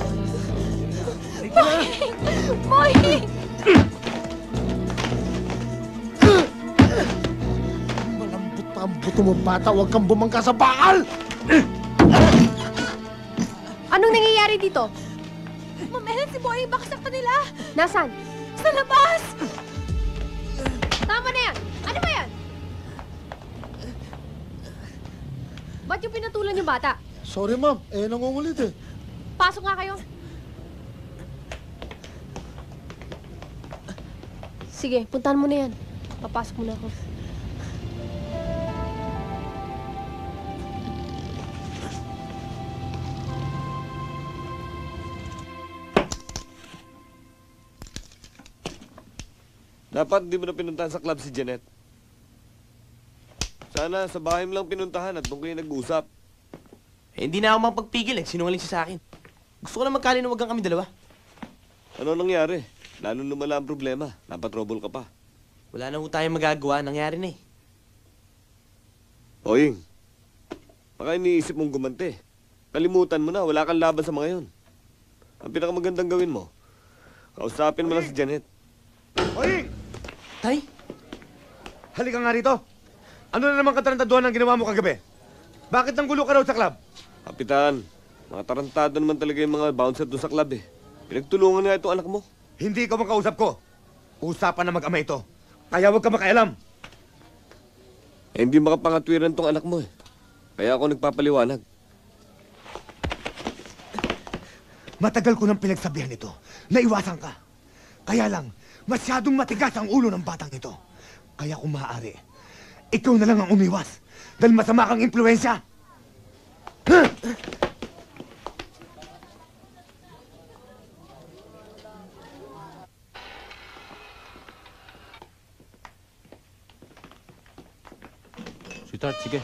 Boying! Malambot pa ang buto mo, bata. Huwag kang bumangka sa bakal! Anong nangyayari dito? Ma'am Ellen, si Boying baka saktan nila. Nasaan? Sa labas! Tama na yan! Ano ba yan? Ba't yung pinatulan yung bata? Sorry, ma'am. Nangungulit eh. Pasok nga kayo. Sige, puntahan mo na yan. Papasok muna ako. Dapat di mo na pinuntahan sa club si Janet. Sana sa bahay mo lang pinuntahan at doon kayo nag-uusap. Hindi na ako mapagpigil eh. Sinungaling siya sa akin. Gusto ko na magkalinawagan kami dalawa. Ano nangyari? Lalo lumala ang problema. Napatrouble ka pa. Wala na ho tayong magagawa. Nangyari na eh. Oying, baka iniisip mong gumante. Kalimutan mo na. Wala kang laban sa mga yon. Ang pinakamagandang gawin mo, kausapin mo lang si Janet. Oying! Tay? Halika nga rito. Ano na naman katarantaduhan ang ginawa mo kagabi? Bakit nang gulo ka raw sa club? Kapitan, mga tarantado naman talaga yung mga bouncer doon sa club eh. Pinagtulungan nga itong anak mo. Hindi ka makausap ko. Usapan na mag-ama ito. Kaya huwag ka makialam. Hindi makapangatwiran tong anak mo eh. Kaya ako nagpapaliwanag. Matagal ko nang pinagsabihan ito. Naiwasan ka. Kaya lang, masyadong matigas ang ulo ng batang ito. Kaya kung maaari, ikaw na lang ang umiwas. Dahil masama kang impluensya. Sweetheart, sige.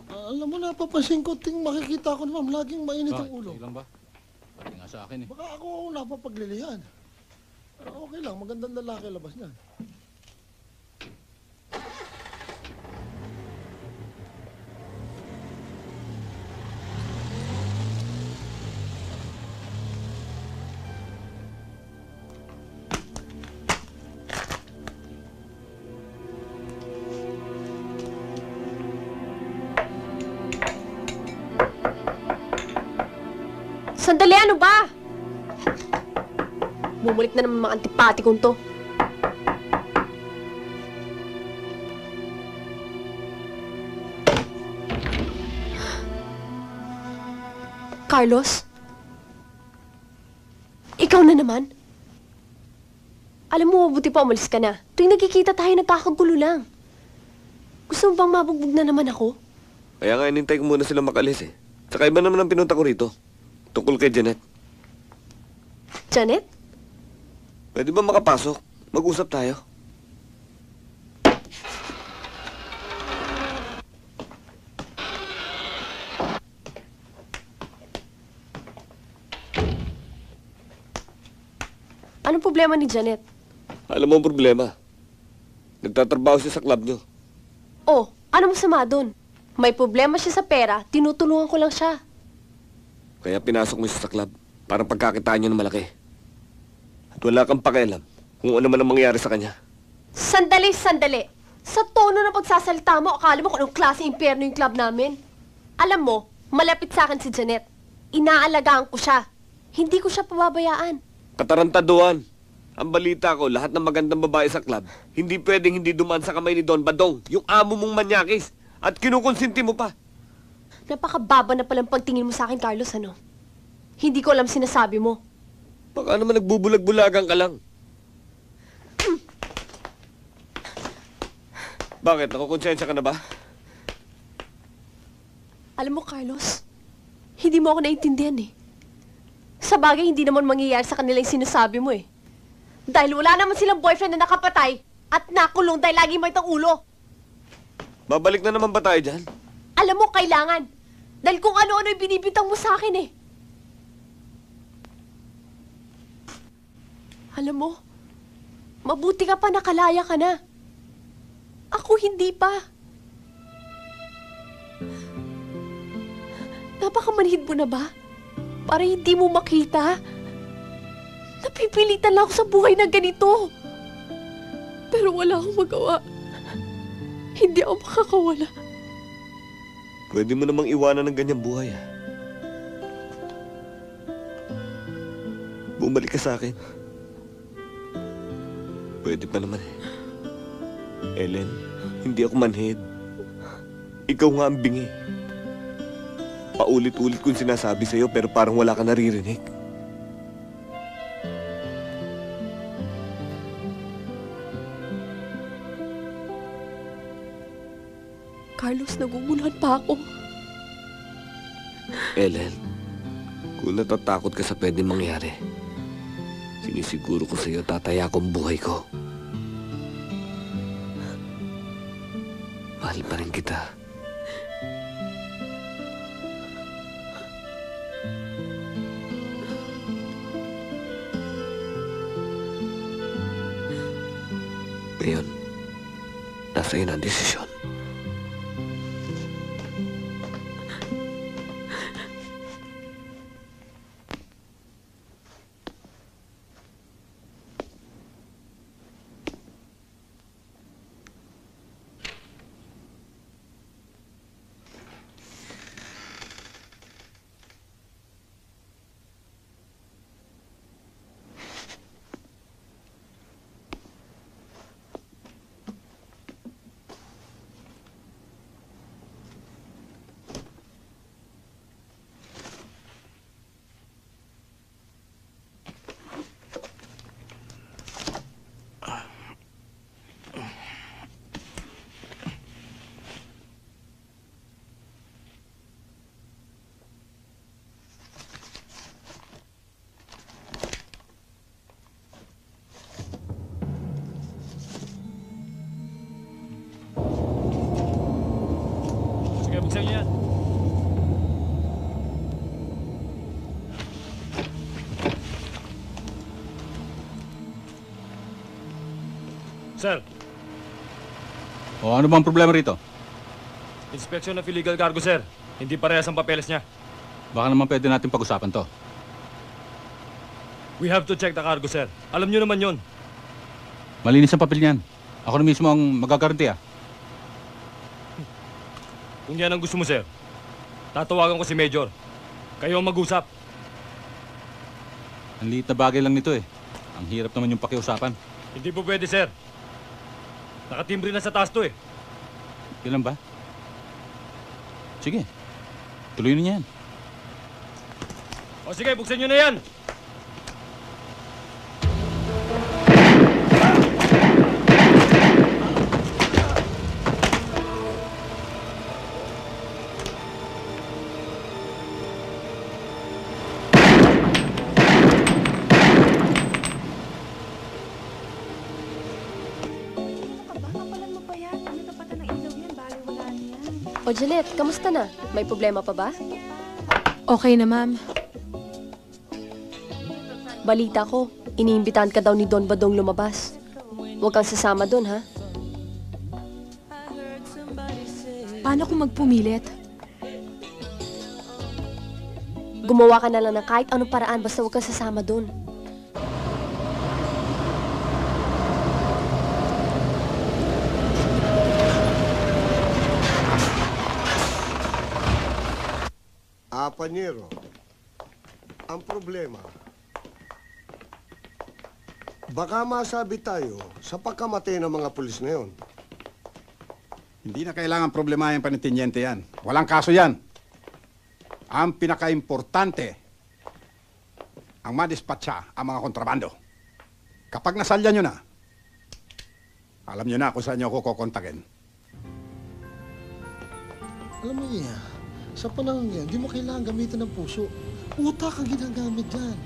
Alam mo, napapansin ko, ting makikita ko naman, laging mainit ang ulo. Sige lang ba? Pati nga sa akin eh. Baka ako napapaglilihan. Pero okay lang, magandang lalaki labas niyan. Sandali, ano ba? Bumalik na naman mga antipatikong to. Carlos? Ikaw na naman? Alam mo, mabuti pa umalis ka na. Tuwing nagkikita tayo, nagkakagulo lang. Gusto mo bang mabugbog na naman ako? Kaya nga inintay ko muna sila makalis eh. Saka iba naman ang pinunta ko rito. Tungkol kay Janet. Janet? Pwede ba makapasok? Mag-usap tayo. Anong problema ni Janet? Alam mo ang problema. Nagtatrabaho siya sa club niyo. Oh, ano masama doon? May problema siya sa pera, tinutulungan ko lang siya. Kaya pinasok mo siya sa club para pagkakitaan niyo ng malaki. At wala kang pakialam kung ano man ang mangyayari sa kanya. Sandali, sandali. Sa tono ng pagsasalita mo, akala mo kung anong klase impyerno yung club namin. Alam mo, malapit sa akin si Janet. Inaalagaan ko siya. Hindi ko siya pababayaan. Katarantaduhan. Ang balita ko, lahat ng magandang babae sa club, hindi pwedeng hindi dumaan sa kamay ni Don Badong, yung amo mong manyakis. At kinukonsinti mo pa. Napakababa na palang pagtingin mo sa akin, Carlos, ano? Hindi ko alam sinasabi mo. Baka naman nagbubulag-bulagan ka lang. Bakit? Nakukonsensya ka na ba? Alam mo, Carlos, hindi mo ako naiintindihan eh. Sa bagay, hindi naman mangyayari sa kanila yung sinasabi mo eh. Dahil wala naman silang boyfriend na nakapatay at nakulong dahil lagi may itang ulo. Babalik na naman ba tayo dyan? Alam mo, kailangan. Dahil kung ano-ano yung binibitang mo sa akin eh. Alam mo, mabuti ka pa nakalaya ka na. Ako hindi pa. Napakamanhid mo na ba? Para hindi mo makita? Napipilitan lang ako sa buhay na ganito. Pero wala akong magawa. Hindi ako makakawala. Pwede mo namang iwanan ng ganyang buhay, ah. Bumalik ka sa akin. Pwede pa naman, eh. Ellen, hindi ako manhid. Ikaw nga ang bingi. Paulit-ulit kong sinasabi sa'yo pero parang wala ka naririnig. Carlos, naguguluhan pa ako. Ellen, kung natatakot ka sa pwedeng mangyari, sinisiguro ko sa'yo tataya kong buhay ko. Mahal pa rin kita. Ngayon, nasa iyo na ang desisyon. Buksan niyo yan. Sir, O ano bang problema rito? inspection of illegal cargo, sir. Hindi parehas ang papeles niya. Baka naman pwede natin pag-usapan to. We have to check the cargo, sir. Alam niyo naman yon. Malinis ang papel niyan. Ako na mismo ang magagaranti, ah. Kung yan ang gusto mo, sir, tatawagan ko si Major. Kayo ang mag-usap. Ang liit na bagay lang nito, eh. Ang hirap naman yung pakiusapan. Hindi po pwede, sir. Nakatimbre na sa taas to, eh. Kailan ba? Sige. Tuloy na yan. O sige, buksan nyo na yan! O Janet, kamusta na? May problema pa ba? Okay na, ma'am. Balita ko, iniimbitahan ka daw ni Don Badong lumabas. Huwag kang sasama doon, ha? Paano kung magpumilit? Gumawa ka na lang ng kahit anong paraan basta huwag kang sasama doon. Panyero, ang problema, baka masabi tayo sa pagkamatay ng mga pulis na yon. Hindi na kailangan problemahin pa ni Teniente yan. Walang kaso yan. Ang pinaka-importante, ang madispatcha ang mga kontrabando. Kapag nasalya nyo na, alam nyo na kung saan nyo ako kukontakin. Alam mo niya, sa panahon yan, di mo kailangan gamitin ng puso. Utak ang ginagamit dyan.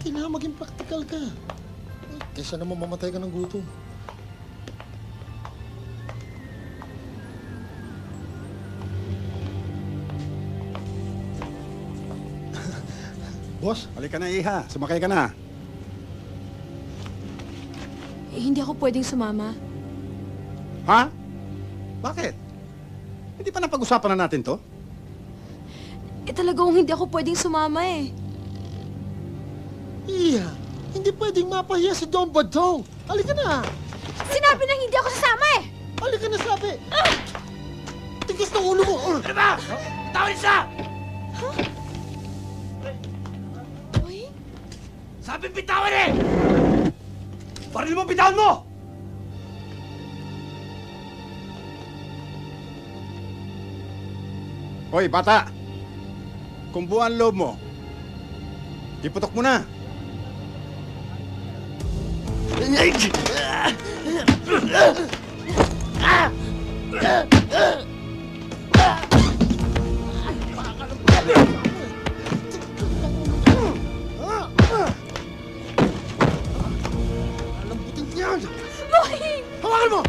Kailangan maging practical ka. Kaysa naman mamatay ka ng gutom. Boss, halika na, Iha. Sumakay ka na. Hindi ako pwedeng sumama. Ha? Bakit? Hindi pa napag-usapan na natin to? Talagang hindi ako pwedeng sumama eh. Iya, hindi pwedeng mapahiya si Don Badong. Halika na. Sinabi nang hindi ako sasama eh! Halika na, sabi. Tigas ng ulo mo. Ano ba? Tawin siya! Sabi bitawan eh! Baril mo, bitawan mo! Hoy, bata! Kung buwan loob mo, iputok mo na! Lambutin niyan! Boying! Hawakan mo!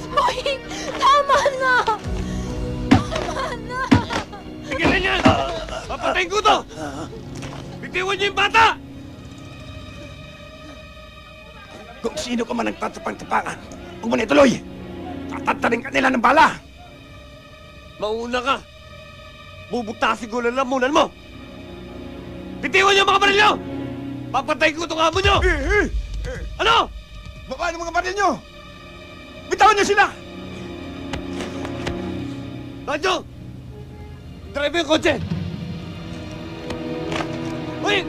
Boying! Tama na! Tama na! Tigilan niyan! Papatayin ko to! Bitiwan niyo yung bata! Kung sino ka man nagtatapang-tapangan, huwag mo na ituloy! Tatantarin ka nila ng bala! Mauna ka! Bubutasin ko lang lamunan mo! Bitiwan niyo ang mga baril niyo! Papatayin ko itong amo niyo! Ano? Baba ng mga baril niyo! Bitawan niyo sila! Radyo! Drive yung kotse! Uy!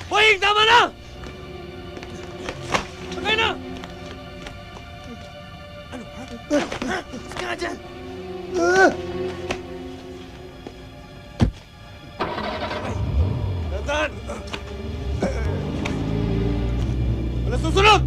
Uy! Tama na! Sakay na! Ano? Sige nga dyan! Dandan! Wala susunod!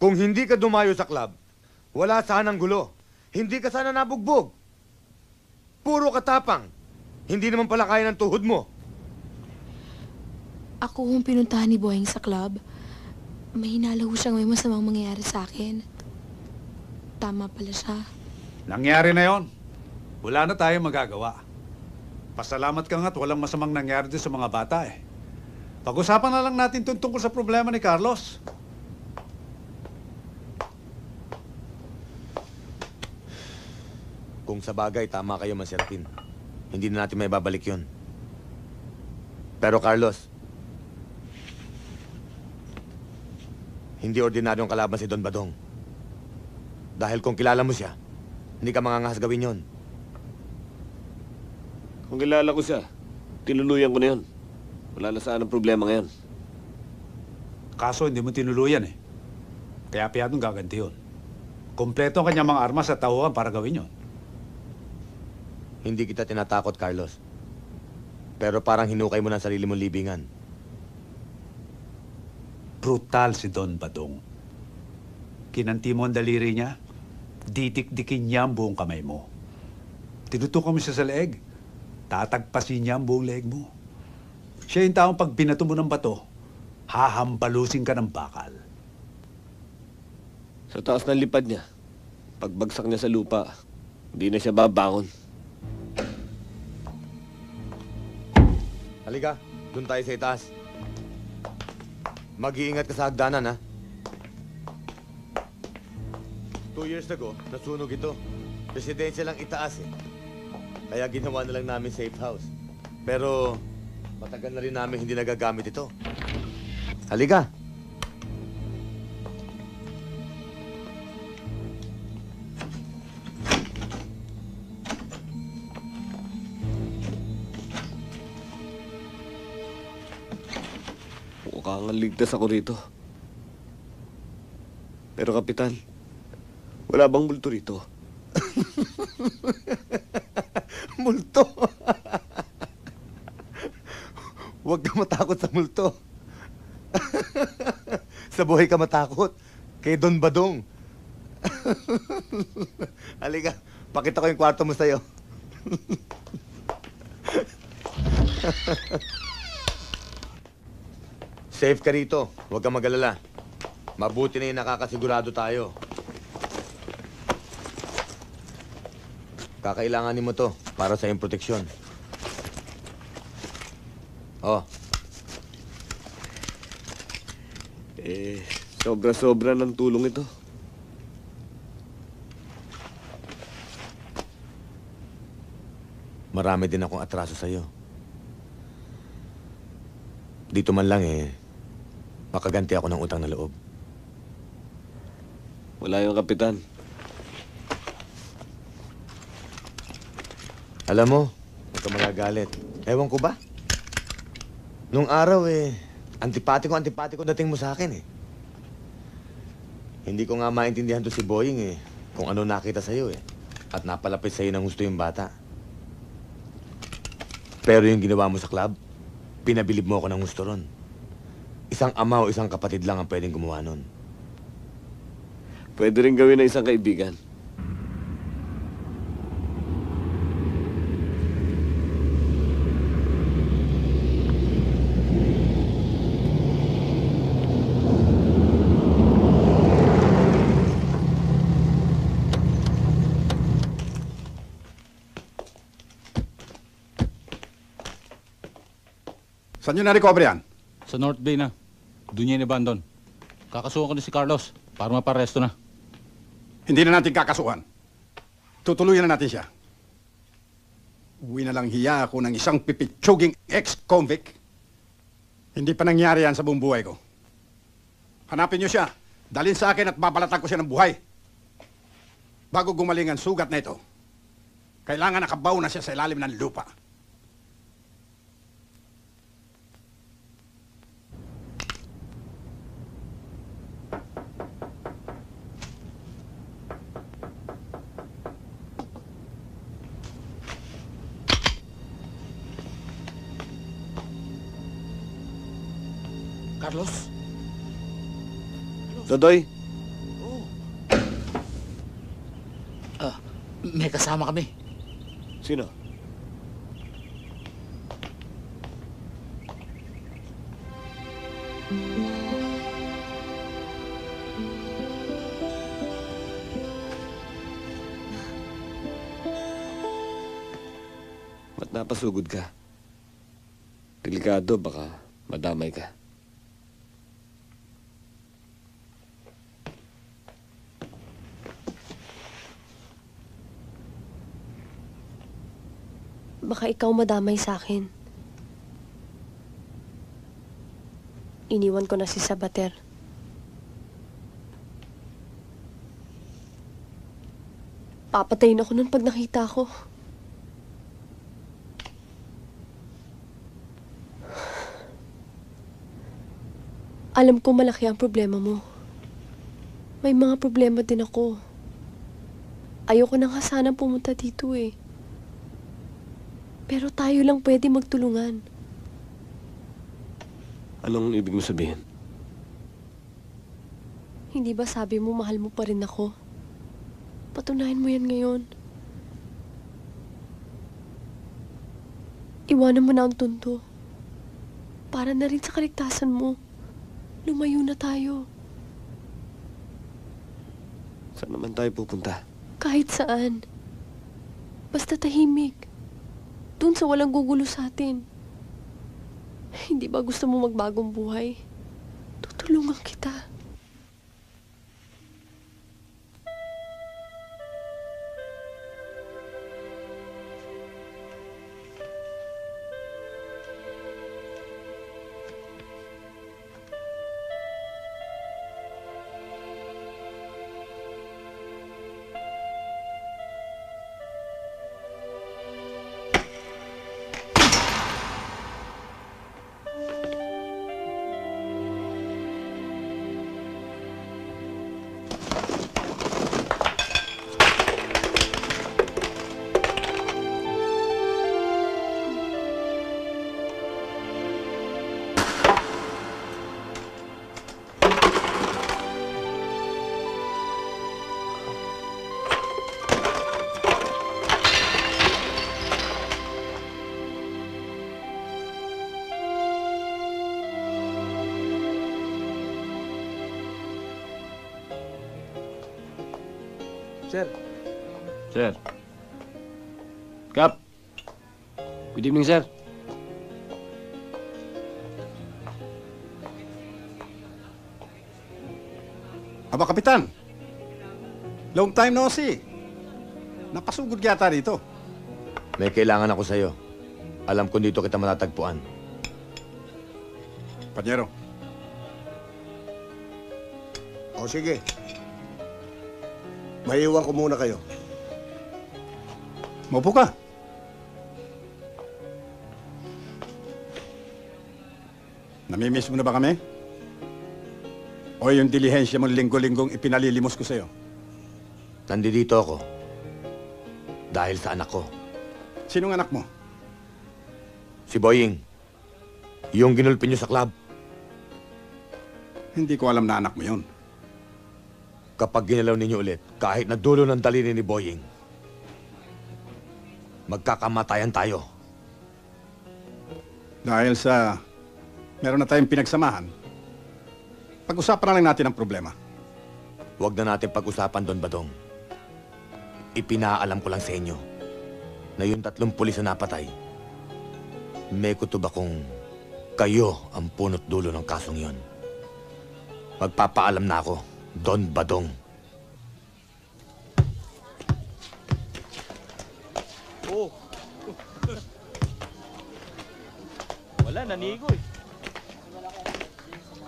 Kung hindi ka dumayo sa club, wala sanang gulo. Hindi ka sana nabugbog. Puro katapang. Hindi naman pala kaya ng tuhod mo. Ako kung pinuntahan ni Boying sa club, may hinala ho siyang may masamang mangyayari sa akin. Tama pala siya. Nangyari na yon. Wala na tayong magagawa. Pasalamat ka nga't walang masamang nangyari din sa mga bata eh. Pag-usapan na lang natin tungkol sa problema ni Carlos. Kung sa bagay, tama kayo, Serapin. Hindi na natin may babalik yun. Pero Carlos, hindi ordinaryong kalaban si Don Badong. Dahil kung kilala mo siya, hindi ka mangangahas gawin yun. Kung kilala ko siya, tinuluyan ko na yun. Wala na saan ang problema ngayon. Kaso hindi mo tinuluyan eh. Kaya piyadong gaganti yun. Kompleto ang kanyang mga armas at tauhan para gawin yun. Hindi kita tinatakot, Carlos. Pero parang hinukay mo ng sarili mong libingan. Brutal si Don Badong. Kinanti mo ang daliri niya, ditik-dikin niya ang buong kamay mo. Tinutukan mo siya sa leeg, tatagpasin niya ang buong leeg mo. Siya yung taong pag binato mo ng bato, hahambalusin ka ng bakal. Sa taas ng lipad niya, pagbagsak niya sa lupa, hindi na siya babangon. Halika, doon tayo sa itaas. Mag-iingat ka sa hagdanan, ha? 2 years ago, nasunog ito. Residensya lang itaas, eh. Kaya ginawa na lang namin safe house. Pero, matagal na rin namin hindi nagagamit ito. Halika! Mukhang ligtas ako rito. Pero Kapitan, wala bang multo rito? Multo. Huwag ka matakot sa multo. Sa buhay ka matakot. Kay Don Badong. Halika, pakita ko yung kwarto mo sa'yo. Safe ka rito. Huwag kang mag-alala. Mabuti na yung nakakasigurado tayo. Kakailanganin mo to para sa iyong proteksyon. Oh. Sobra-sobra ng tulong ito. Marami din akong atraso sa'yo. Dito man lang makaganti ako ng utang na loob. Wala yung kapitan. Alam mo, huwag ka magagalit. Ewan ko ba? Nung araw antipatiko dating mo sa akin Hindi ko nga maintindihan to si Boying kung ano nakita sa'yo At napalapit sa'yo ng gusto yung bata. Pero yung ginawa mo sa club, pinabilib mo ako ng gusto ron. Isang ama o isang kapatid lang ang pwedeng gumawa nun. Pwede rin gawin ng isang kaibigan. Saan nyo na-recover yan? Sa North Bay na. Doon niya in-abandon. Kakasuhan ko na si Carlos para maparesto na. Hindi na natin kakasuhan. Tutuluyan na natin siya. Uwi na lang hiya ako ng isang pipitsuging ex-convict. Hindi pa nangyari yan sa buong buhay ko. Hanapin niyo siya. Dalhin sa akin at babalatan ko siya ng buhay. Bago gumaling ang sugat na ito, kailangan nakabaw na siya sa ilalim ng lupa. Carlos? Dodoy? May kasama kami. Sino? Ba't napasugod ka? Delikado, baka madamay ka. Baka ikaw madamay sa akin. Iniwan ko na si Sabater. Papatayin ako nun pag nakita ko. Alam ko malaki ang problema mo. May mga problema din ako. Ayoko na nga sanang pumunta dito Pero tayo lang pwede magtulungan. Anong ibig mo sabihin? Hindi ba sabi mo mahal mo pa rin ako? Patunayan mo yan ngayon. Iwanan mo na ang tunto. Para na rin sa kaligtasan mo. Lumayo na tayo. Saan naman tayo pupunta? Kahit saan. Basta tahimik. Doon sa walang gugulo sa atin. Hindi ba gusto mo magbagong buhay? Tutulungan kita. Sir. Sir. Kap. Good evening, sir. Aba, Kapitan. Long time no see. Napasugod yata dito. May kailangan ako sa'yo. Alam ko dito kita matatagpuan. Panyero. O sige. Maiwan ko muna kayo. Maupo ka. Namimiss mo na ba kami? O yung dilihensya mong linggo-linggong ipinalilimos ko sa'yo? Nandito ako. Dahil sa anak ko. Sinong anak mo? Si Boying. Yung ginulpi niyo sa club. Hindi ko alam na anak mo yun. Kapag ginalaw ninyo ulit, kahit na dulo ng daliri ni Boying, magkakamatayan tayo. Dahil sa meron na tayong pinagsamahan, pag-usapan na lang natin ang problema. Huwag na natin pag-usapan, Don Badong. Ipinaalam ko lang sa inyo na yung 3 pulis na napatay, may kutob akong kayo ang punot dulo ng kasong yon. Magpapaalam na ako, Don Badong. Oh. Wala, nanigo eh.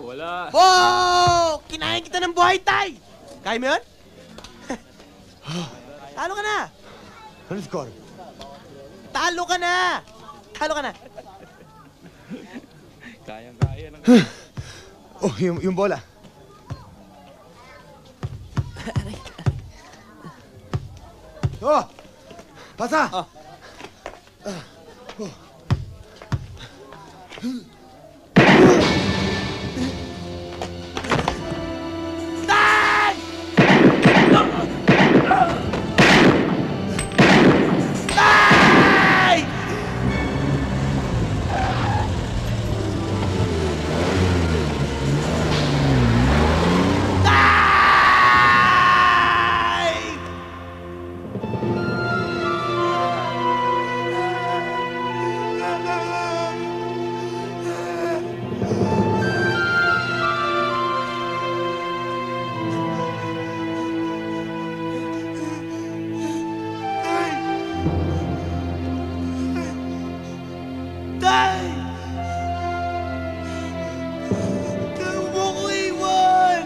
Wala. Oh! Kinain kita ng buhay, tay! Kaya mo yun? Talo ka na! Ano score? Talo ka na! Talo ka na! Kayang-kaya ng... Oh, yung bola. Oh! Pasa! Oh. Tay! Tay! Tay! Huwag mo ko iwan!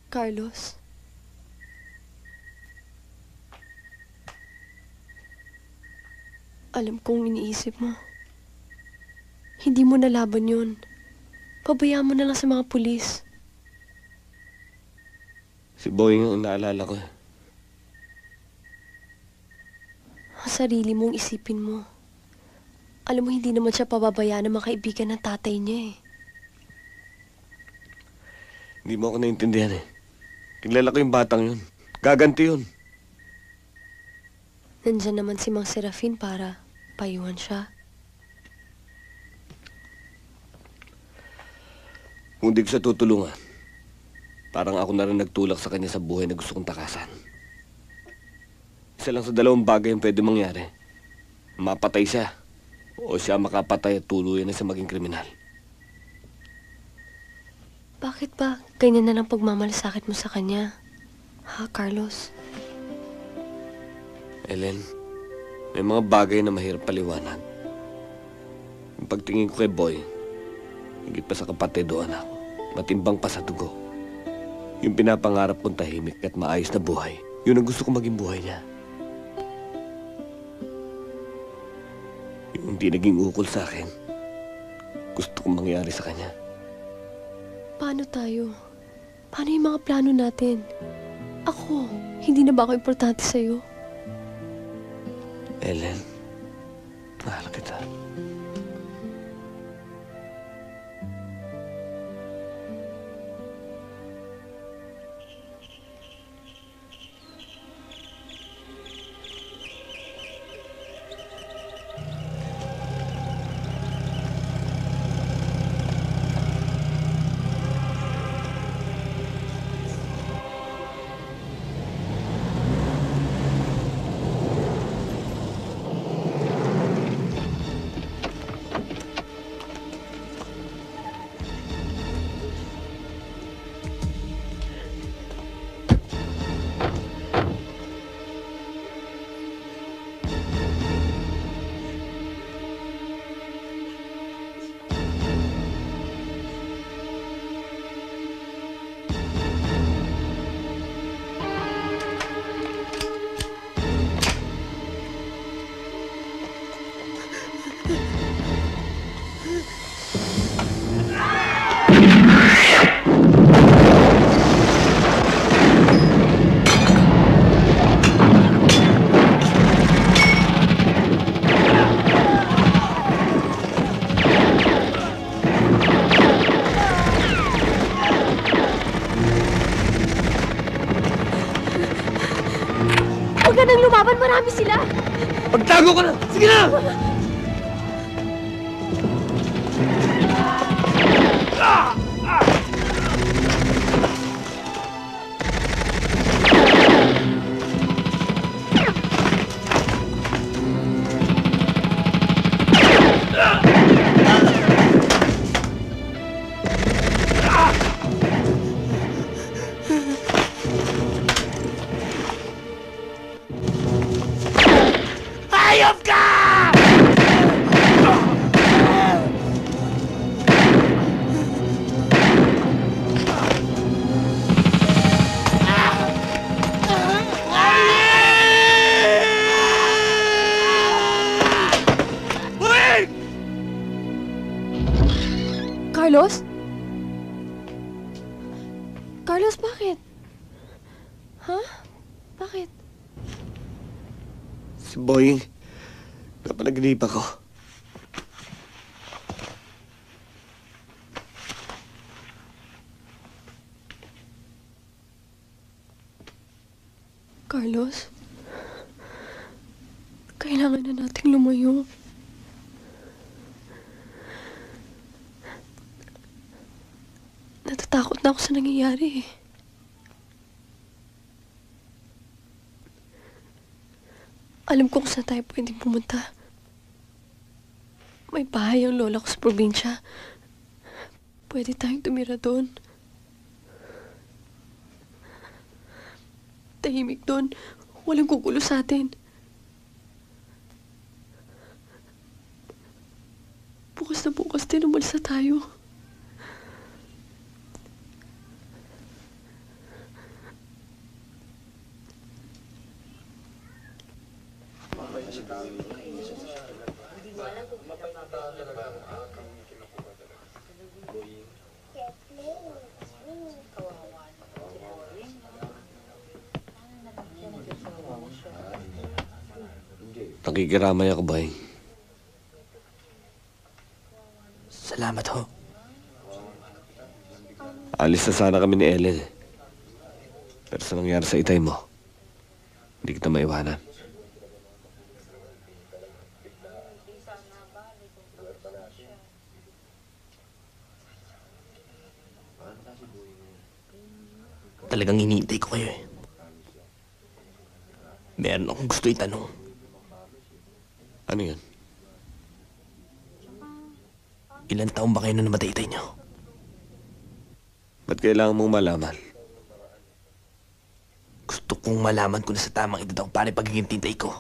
Carlos? Alam kong iniisip mo. Hindi mo nalaban yun. Pabayaan mo na lang sa mga pulis. Si Boying ang naalala ko. Ang sarili mong isipin mo. Alam mo, hindi naman siya pababayaan ng mga kaibigan ng tatay niya eh. Hindi mo ako naintindihan eh. Kilala ko yung batang yun. Gaganti yun. Nandyan naman si Mang Serafin para payuhan siya. Kung di ko siya tutulungan, parang ako na rin nagtulak sa kanya sa buhay na gusto kong takasan. Isa lang sa 2 bagay ang pwede mangyari. Mapatay siya, o siya makapatay at tuluyan na siya maging kriminal. Bakit ba ganyan na lang pagmamalasakit mo sa kanya? Ha, Carlos? Ellen, may mga bagay na mahirap paliwanag. Yung pagtingin ko kay Boy, higit pa sa kapatid o anak, matimbang pa sa dugo. Yung pinapangarap kong tahimik at maayos na buhay, yun ang gusto kong maging buhay niya. Yung hindi naging ukol sa akin, gusto kong mangyari sa kanya. Paano tayo? Paano yung mga plano natin? Ako, hindi na ba ako importante sa'yo? Ellen, mahal kita. Magtago ka na! Sige na! Hayop ka! Carlos? Carlos, bakit? Ha? Bakit? Si Boying, napanaginip ako. Carlos, kailangan na nating lumayo. Natatakot na ako sa nangyayari eh. Alam ko kung saan tayo pwedeng pumunta. May bahay ang lola ko sa probinsya. Pwede tayong tumira doon. Tahimik doon. Walang kukulo sa atin. Bukas na bukas din umalis na tayo. Nakikiramay ako, Boying. Salamat ho. Alis na sana kami ni Ellen. Pero sa nangyari sa itay mo, hindi kita maiwanan. Talagang hinihintay ko kayo eh. Meron akong gusto itanong. Ano yan? Ilan taon ba kayo na namatay itay niyo? Ba't kailangan mong malaman? Gusto kong malaman kung nasa tamang edad ako para pagiging tintay ko.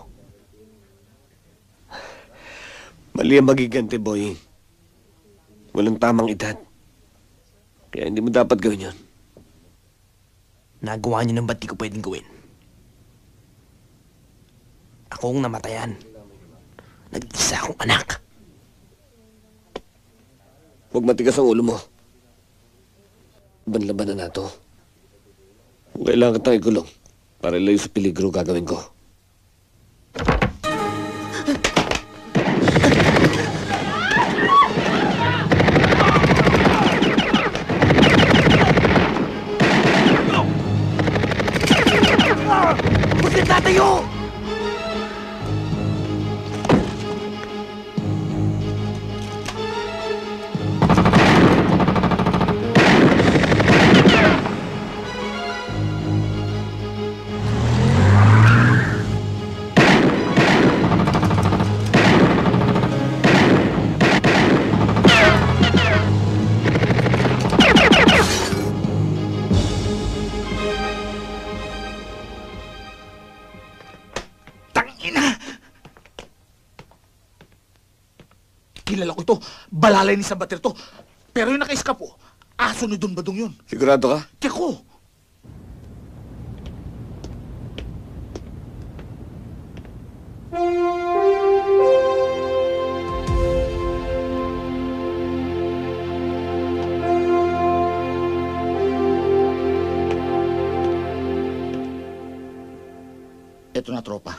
Mali ang magiganti, Boying. Walang tamang edad. Kaya hindi mo dapat gawin yun. Nagawa niyo ng ba't di ko pwedeng gawin? Akong namatayan. Nag-isa akong anak. Huwag matigas ang ulo mo. Laban-laban na nato. Kung kailangan kitang ikulong, para ilayo sa peligro gagawin ko. Huwag ka tatayo! Kilala ko to. Balalay ni Sabater to. Pero yung naka-escape po, aso ni Don Badong yun. Sigurado ka? Teko! Ito na, tropa.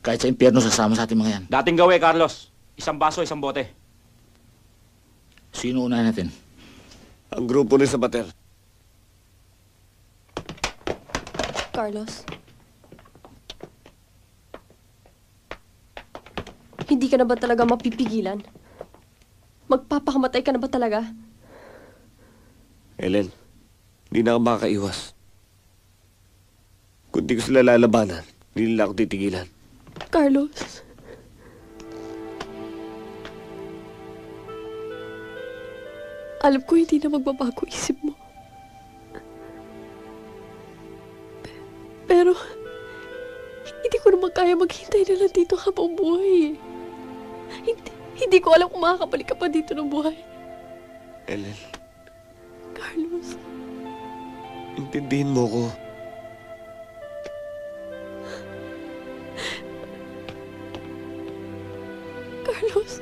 Kahit sa impyerno sasama sa ating mga yan. Dating gawe, Carlos. Isang baso, isang bote. Sino unahin natin? Ang grupo ni Sabater. Carlos. Hindi ka na ba talaga mapipigilan? Magpapakamatay ka na ba talaga? Ellen, hindi na ako makakaiwas. Kung di ko sila lalabanan, hindi nila ako titigilan. Carlos. Alam ko hindi na magbabago isip mo. Pero, hindi ko naman kaya maghintay na lang dito habang buhay. Hindi ko alam kung makakabalik ka pa dito ng buhay. Ellen, Carlos. intindihin mo ko. Carlos.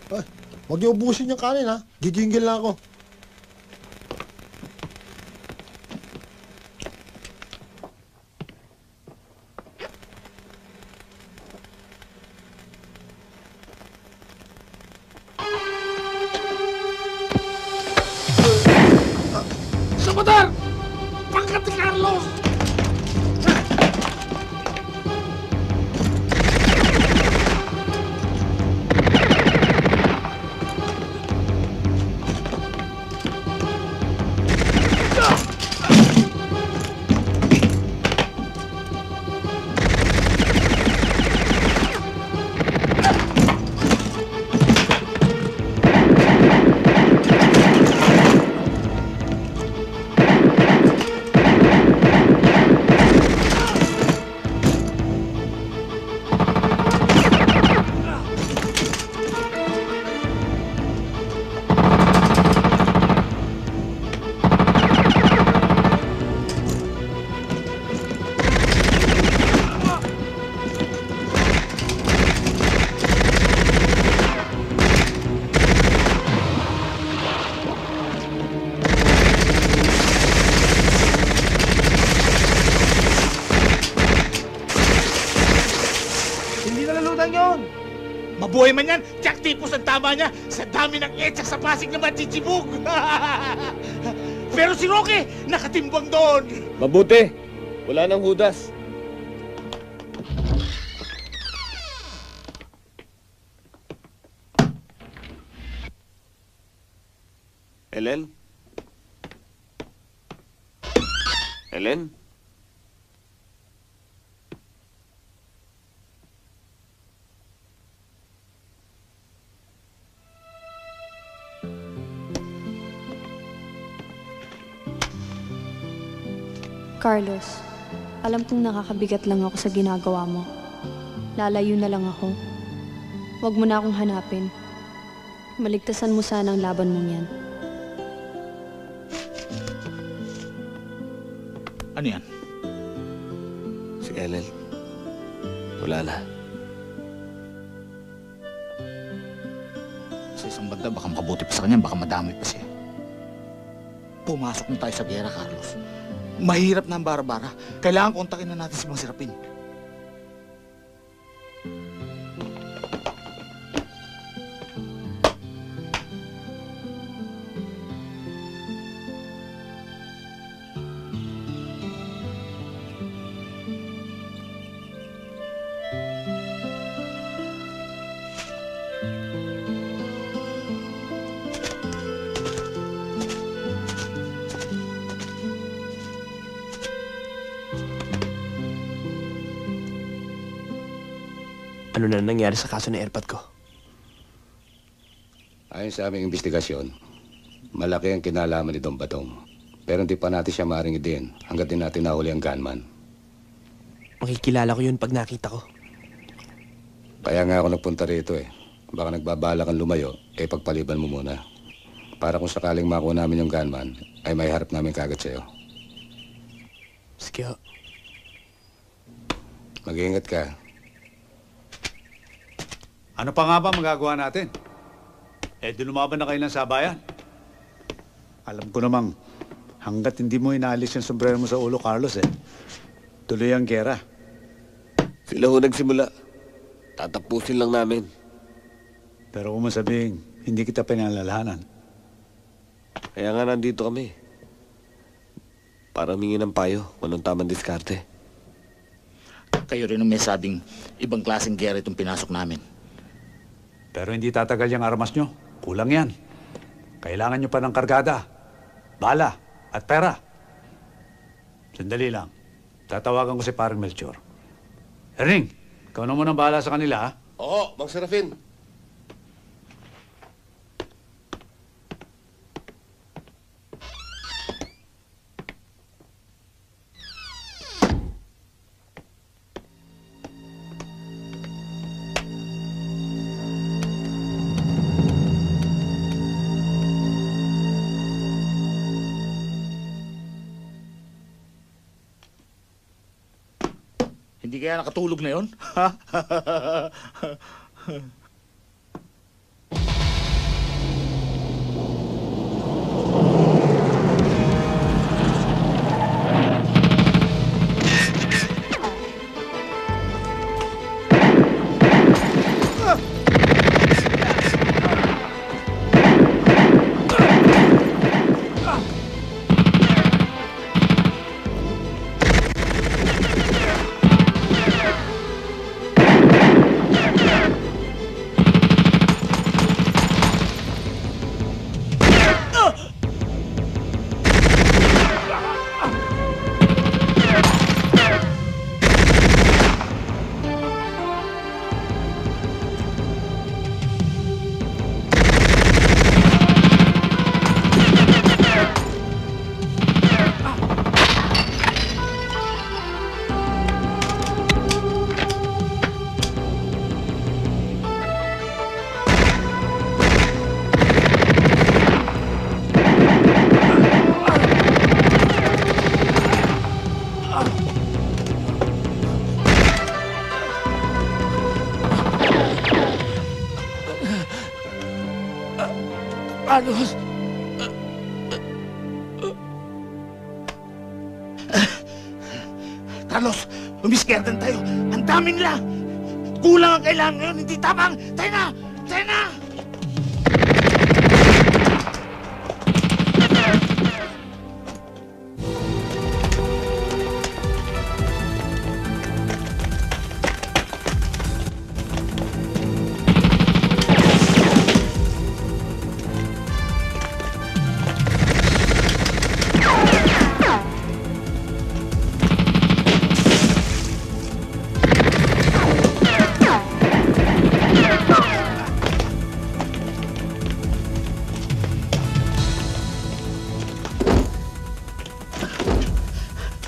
Ay, huwag niyo ubusin yung kanin ha. Gigingil na ako. Saboteur! Pangkat ni Carlos! Mabuhay man yan, Jack Tipos ang tama niya sa dami ng etsak sa Pasig na matitibog. Pero si Roque, nakatimbang doon. Mabuti. Wala nang hudas. Ellen? Ellen? Carlos, alam kong nakakabigat lang ako sa ginagawa mo. Lalayo na lang ako. Huwag mo na akong hanapin. Maligtasan mo sana ang laban mong yan. Ano yan? Si Ellen. Wala na. Sa isang banda, baka makabuti pa sa kanya, baka madami pa siya. Pumasok na tayo sa gera, Carlos. Mahirap na ang bara-bara. Kailangan kontakin na natin si Mang Serapin. Ano na nangyari sa kaso ng airpot ko? Ayon sa aming investigasyon, malaki ang kinalaman ni Don Batong. Pero hindi pa natin siya maaring idin hanggat din natin nahuli ang gunman. Makikilala ko yun pag nakita ko. Kaya nga ako nagpunta rito eh. Baka nagbabala kang lumayo, eh pagpaliban mo muna. Para kung sakaling makuha namin yung gunman, ay may harap namin kagad sa'yo. Sige ho. Mag-iingat ka. Ano pa nga ba magagawa natin? Eh, di lumaban na kayo ng sabayan. Alam ko namang, hanggat hindi mo inaalis yung sombrero mo sa ulo, Carlos, tuloy ang gera. Sila ho nagsimula. Tatapusin lang namin. Pero kung masabing, hindi kita pinalalahanan. Kaya nga nandito kami. Para humingi ng payo kung anong tamang diskarte. Kayo rin ang may sabing ibang klaseng gera itong pinasok namin. Pero hindi tatagal yung armas nyo. Kulang yan. Kailangan nyo pa ng kargada, bala, at pera. Sandali lang. Tatawagan ko si Parang Melchor. Herning, ikaw na muna bahala sa kanila, ha? Oo, Mang Serafin. Hindi kaya nakatulog na yon? Carlos! Carlos, umiskerdan tayo. Ang dami nila. Kulang ang kailangan ngayon. Hindi tamang. Tayo na! Tayo na!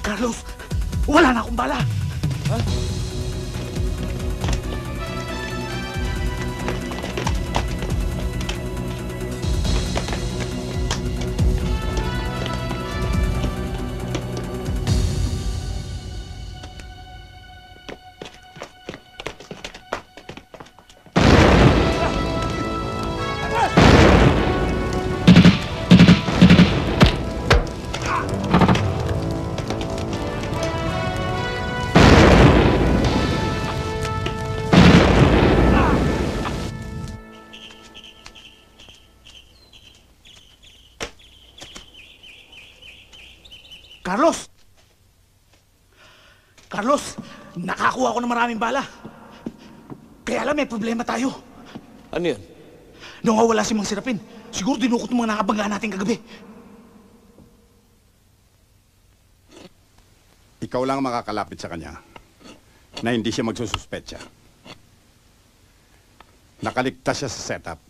Carlos, wala na akong bala. Ha? Carlos! Carlos, nakakuha ko ng maraming bala. Kaya lang may problema tayo. Ano yan? Nung wala si Mang Serafin, siguro dinukot ng mga nakabangga natin kagabi. Ikaw lang makakalapit sa kanya na hindi siya magsususpetsa. Nakaligtas siya sa setup.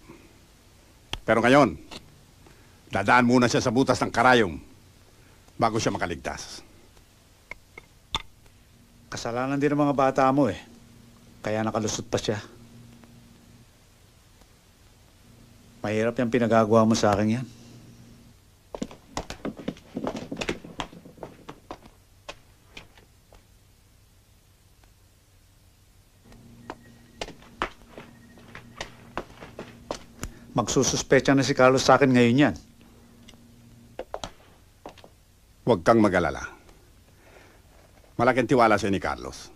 Pero ngayon, dadaan muna siya sa butas ng karayom bago siya makaligtas. Kasalanan din ng mga bata mo eh. Kaya nakalusot pa siya. Mahirap yung pinagagawa mo sa akin yan. Magsususpecha na si Carlos sa akin ngayon yan. Huwag kang mag-alala. Malaking tiwala siya ni Carlos.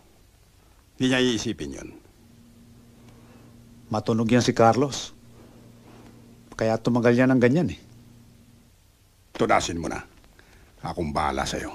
Hindi niya iisipin yun. Matunog yan si Carlos. Kaya tumagal yan ng ganyan eh. tunasin mo na. Akong bahala sa'yo.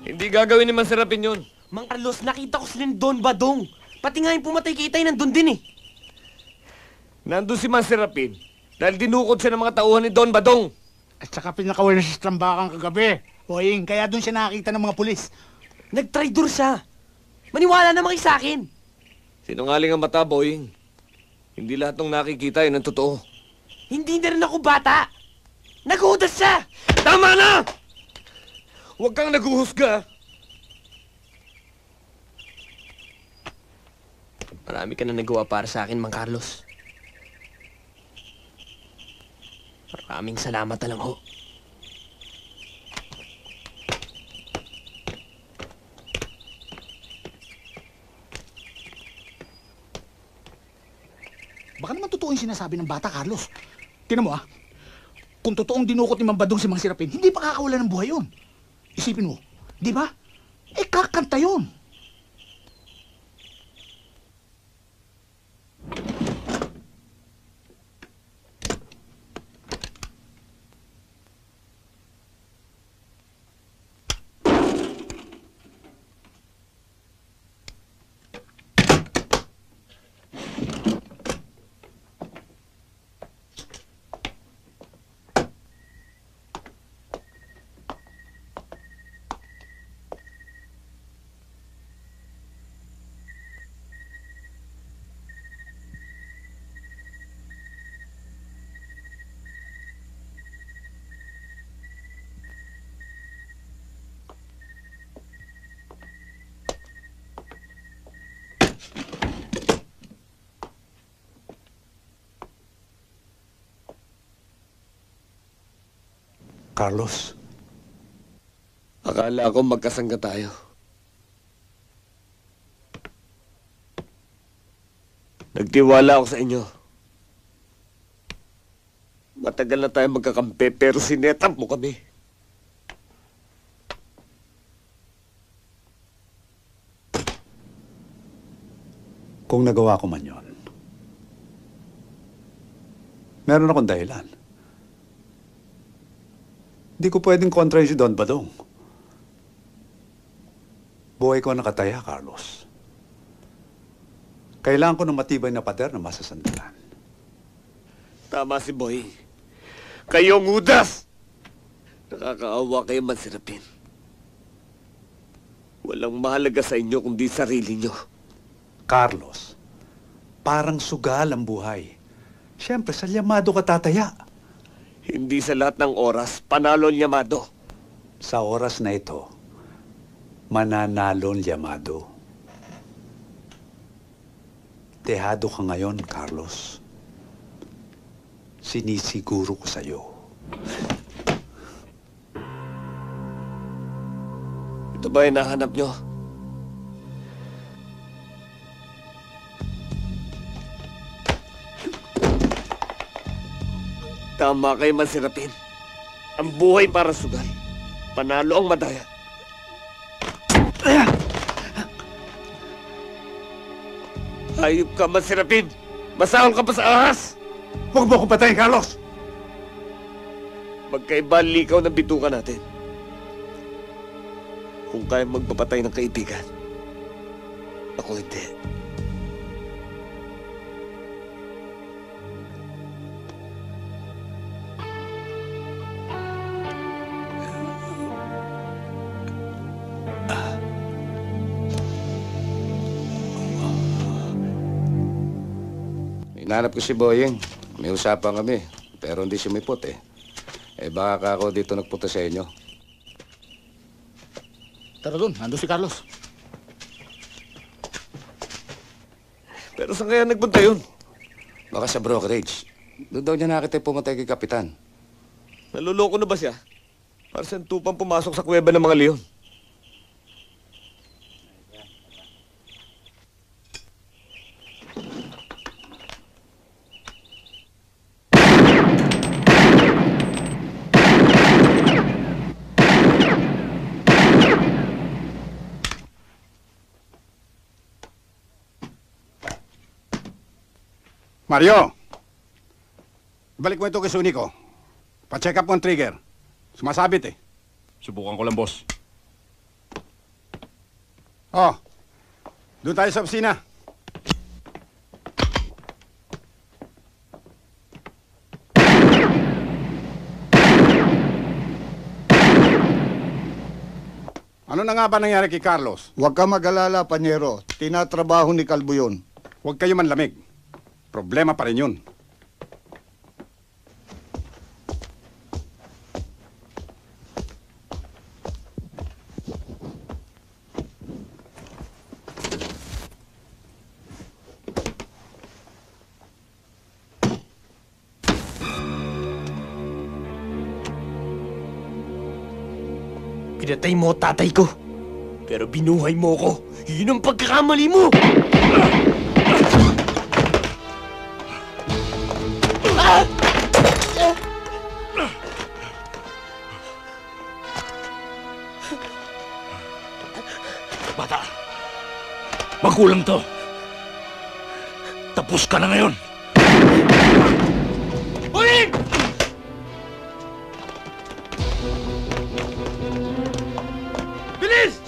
Hindi gagawin ni Manserapin yun. Mang Carlos, nakita ko sila ni Don Badong. Pati nga yung pumatay kay Itay nandun din eh. Nandun si Manserapin dahil dinukot siya ng mga tauhan ni Don Badong. At saka pinakawala siya sa tambakan kagabi. Boying, kaya doon siya nakakita ng mga pulis. Nag-traitor siya. Maniwala naman kayo sa akin. Sinungaling ang mata, Boying. Hindi lahat ng nakikita yun ang totoo. Hindi na rin ako bata. Naghudas siya! Tama na! Huwag kang naguhusga. Marami ka na nagawa para sa akin, Mang Carlos. Maraming salamat na lang ho. Baka naman totoo yung sinasabi ng bata, Carlos. Tingnan mo kung totoong dinukot ni Mang Badong si Mang Serapin, hindi pa kakawala ng buhay yun. Isipin mo, di ba? Kakanta yun. Carlos. Akala ko magkasangga tayo. Nagtiwala ako sa inyo. Matagal na tayo magkakampi pero sinetap mo kami. Kung nagawa ko man yon, meron akong dahilan. Hindi ko pwedeng kontrahin si Don Badong. Buhay ko nakataya, Carlos. Kailangan ko ng matibay na pader na masasandalan. Tama si Boy. Kayong udas! Nakakaawa kayo Manserapin. Walang mahalaga sa inyo kundi sarili nyo. Carlos, parang sugal ang buhay. Siyempre, sa Llamado ka tataya. Hindi sa lahat ng oras, panalo ang Llamado. Sa oras na ito, mananalo ang Llamado. Dehado ka ngayon, Carlos. Sinisiguro ko sa'yo. Ito ba yung nahanap nyo? Tama kayo Manserapin. Ang buhay para sugal. Panalo ang madaya. Hayop ka Manserapin! Masahol ka pa sa ahas! Huwag mo akong patayin, Carlos! Magkaiba likaw ng bituka natin. Kung kaya magpapatay ng kaibigan, ako hindi. Hinanap ko si Boyeng. May usapan kami, pero hindi sumipot eh. Baka ako dito nagpunta sa inyo. Tara doon, nandun si Carlos. Pero saan kaya nagpunta yun? Baka sa brokerage. Doon daw niya nakita pumatay kay Kapitan. Naluloko na ba siya? Para saan tupang pumasok sa kuweba ng mga leon? Mario! Balik mo ito kay Sunico. Pa-check up mo ang trigger. Sumasabit eh. Subukan ko lang, boss. Oh, doon tayo sa opisina. Ano na nga ba nangyari kay Carlos? Huwag ka mag-alala, Panyero. Tinatrabaho ni Kalbo yun. Huwag kayo manlamig. Problema pa rin yun. Pinatay mo tatay ko. Pero binuhay mo ko. Yun ang pagkakamali mo! Bata, magulang to. Tapos ka na ngayon. Uy! Bilis!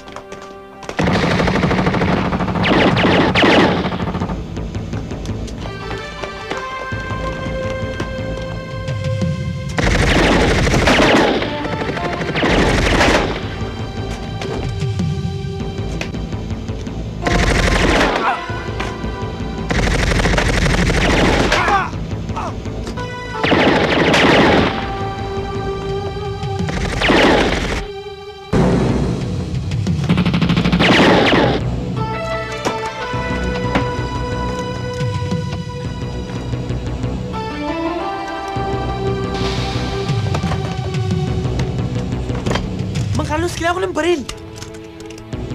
Carlos, kailangan ko ng baril.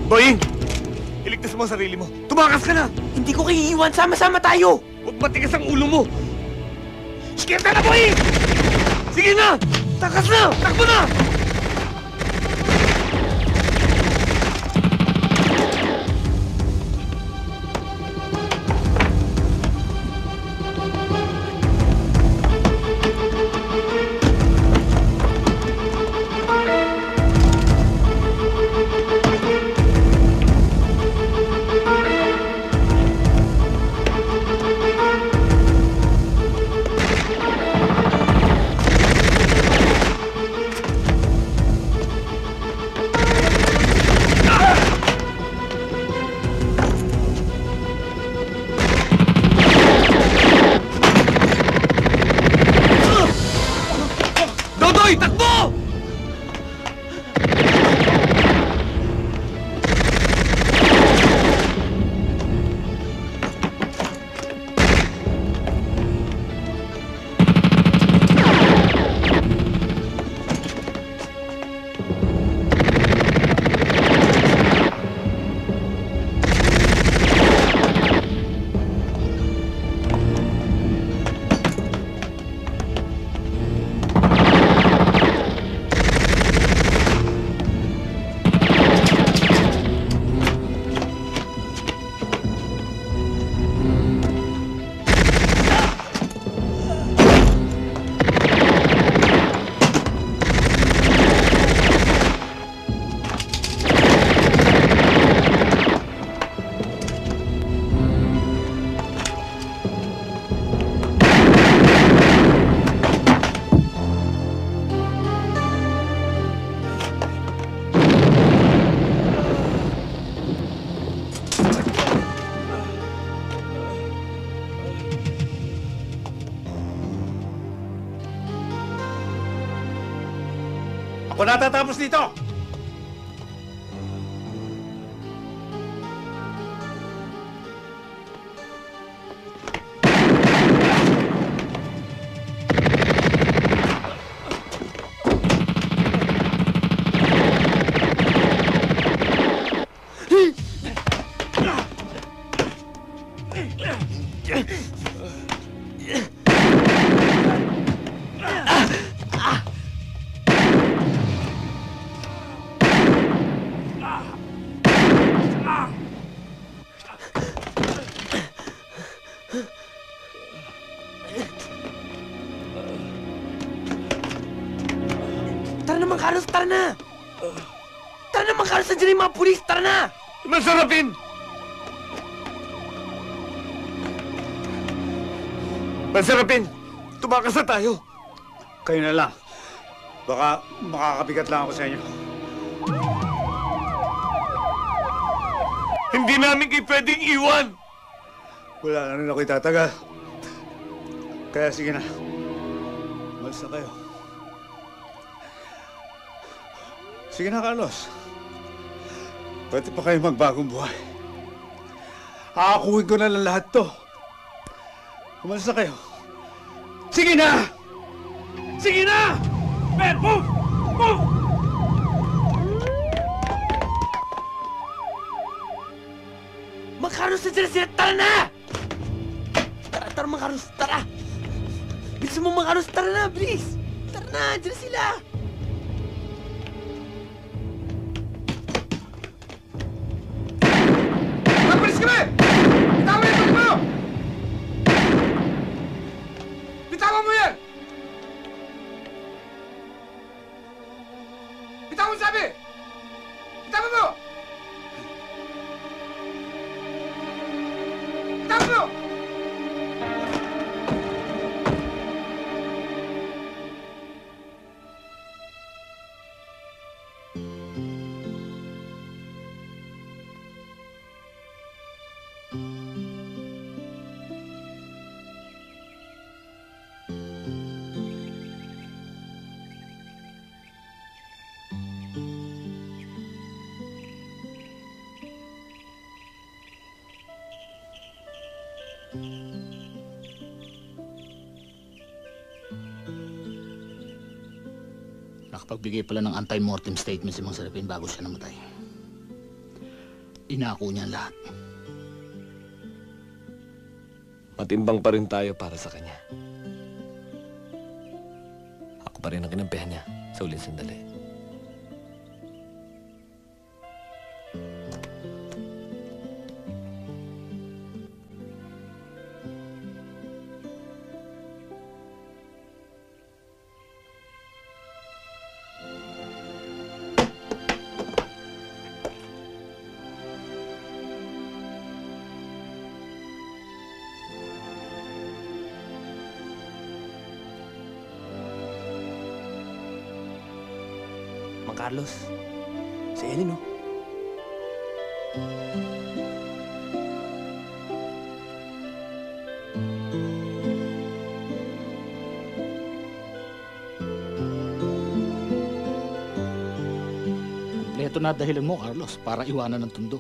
Boying! Iligtas mo ang sarili mo. Tumakas ka na! Hindi ko kayo iiwan. Sama-sama tayo. Huwag matigas ang ulo mo. Sikirta na, Boying! Sige na! Takas na! Takbo na! Dodoy, takbo! Ako natatapos dito! Tara naman, Carlos! Tara na! Tara naman, Carlos! Nandiyan yung mga pulis! Tara na! Masarapin! Masarapin! Tumakas na tayo! Kayo na lang. Baka makakabigat lang ako sa inyo. Hindi namin kayo pwedeng iwan! Wala na rin ako itatagal. Kaya sige na. Umalis na kayo. Sige na, Carlos. Pwede pa kayo magbagong buhay. Aakuin ko na lang lahat to. Umalis na kayo. Sige na! Sige na! Ben, move! Move! Mga Carlos, nandiyan na sila! Tara na! Tara, tara mga Carlos! Tara! Bilisan mo mga Carlos! Tara na! Bilis! Tara na! Nandiyan na sila! Bilis kami! Bitawan yung pag mo! Bitawan mo yan! Bitawan sabi! Bitawan mo! Bitawan mo! Nakapagbigay pala ng anti-mortem statement si Mang Serapin bago siya namatay. Inako niya ang lahat. Matimbang pa rin tayo para sa kanya. Ako pa rin ang kinampihan niya sa uling sandali. Mang Carlos, si Ellen, oh. Kompleto na dahilan mo, Carlos, para iwanan ng Tondo.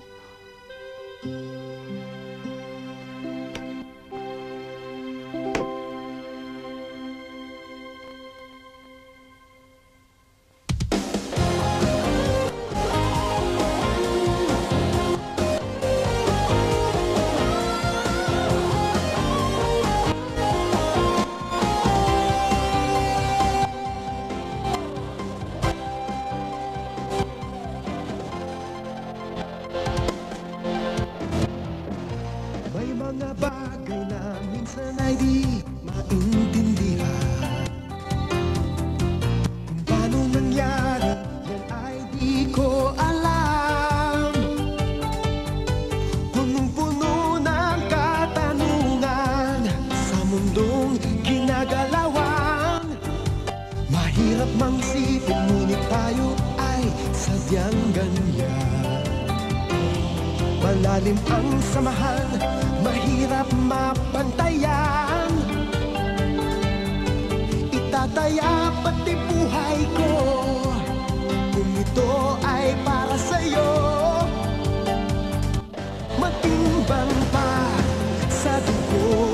Malalim ang samahan, mahirap mapantayan. Itataya pati buhay ko kung ito ay para sa'yo. Matimbang pa sa dugo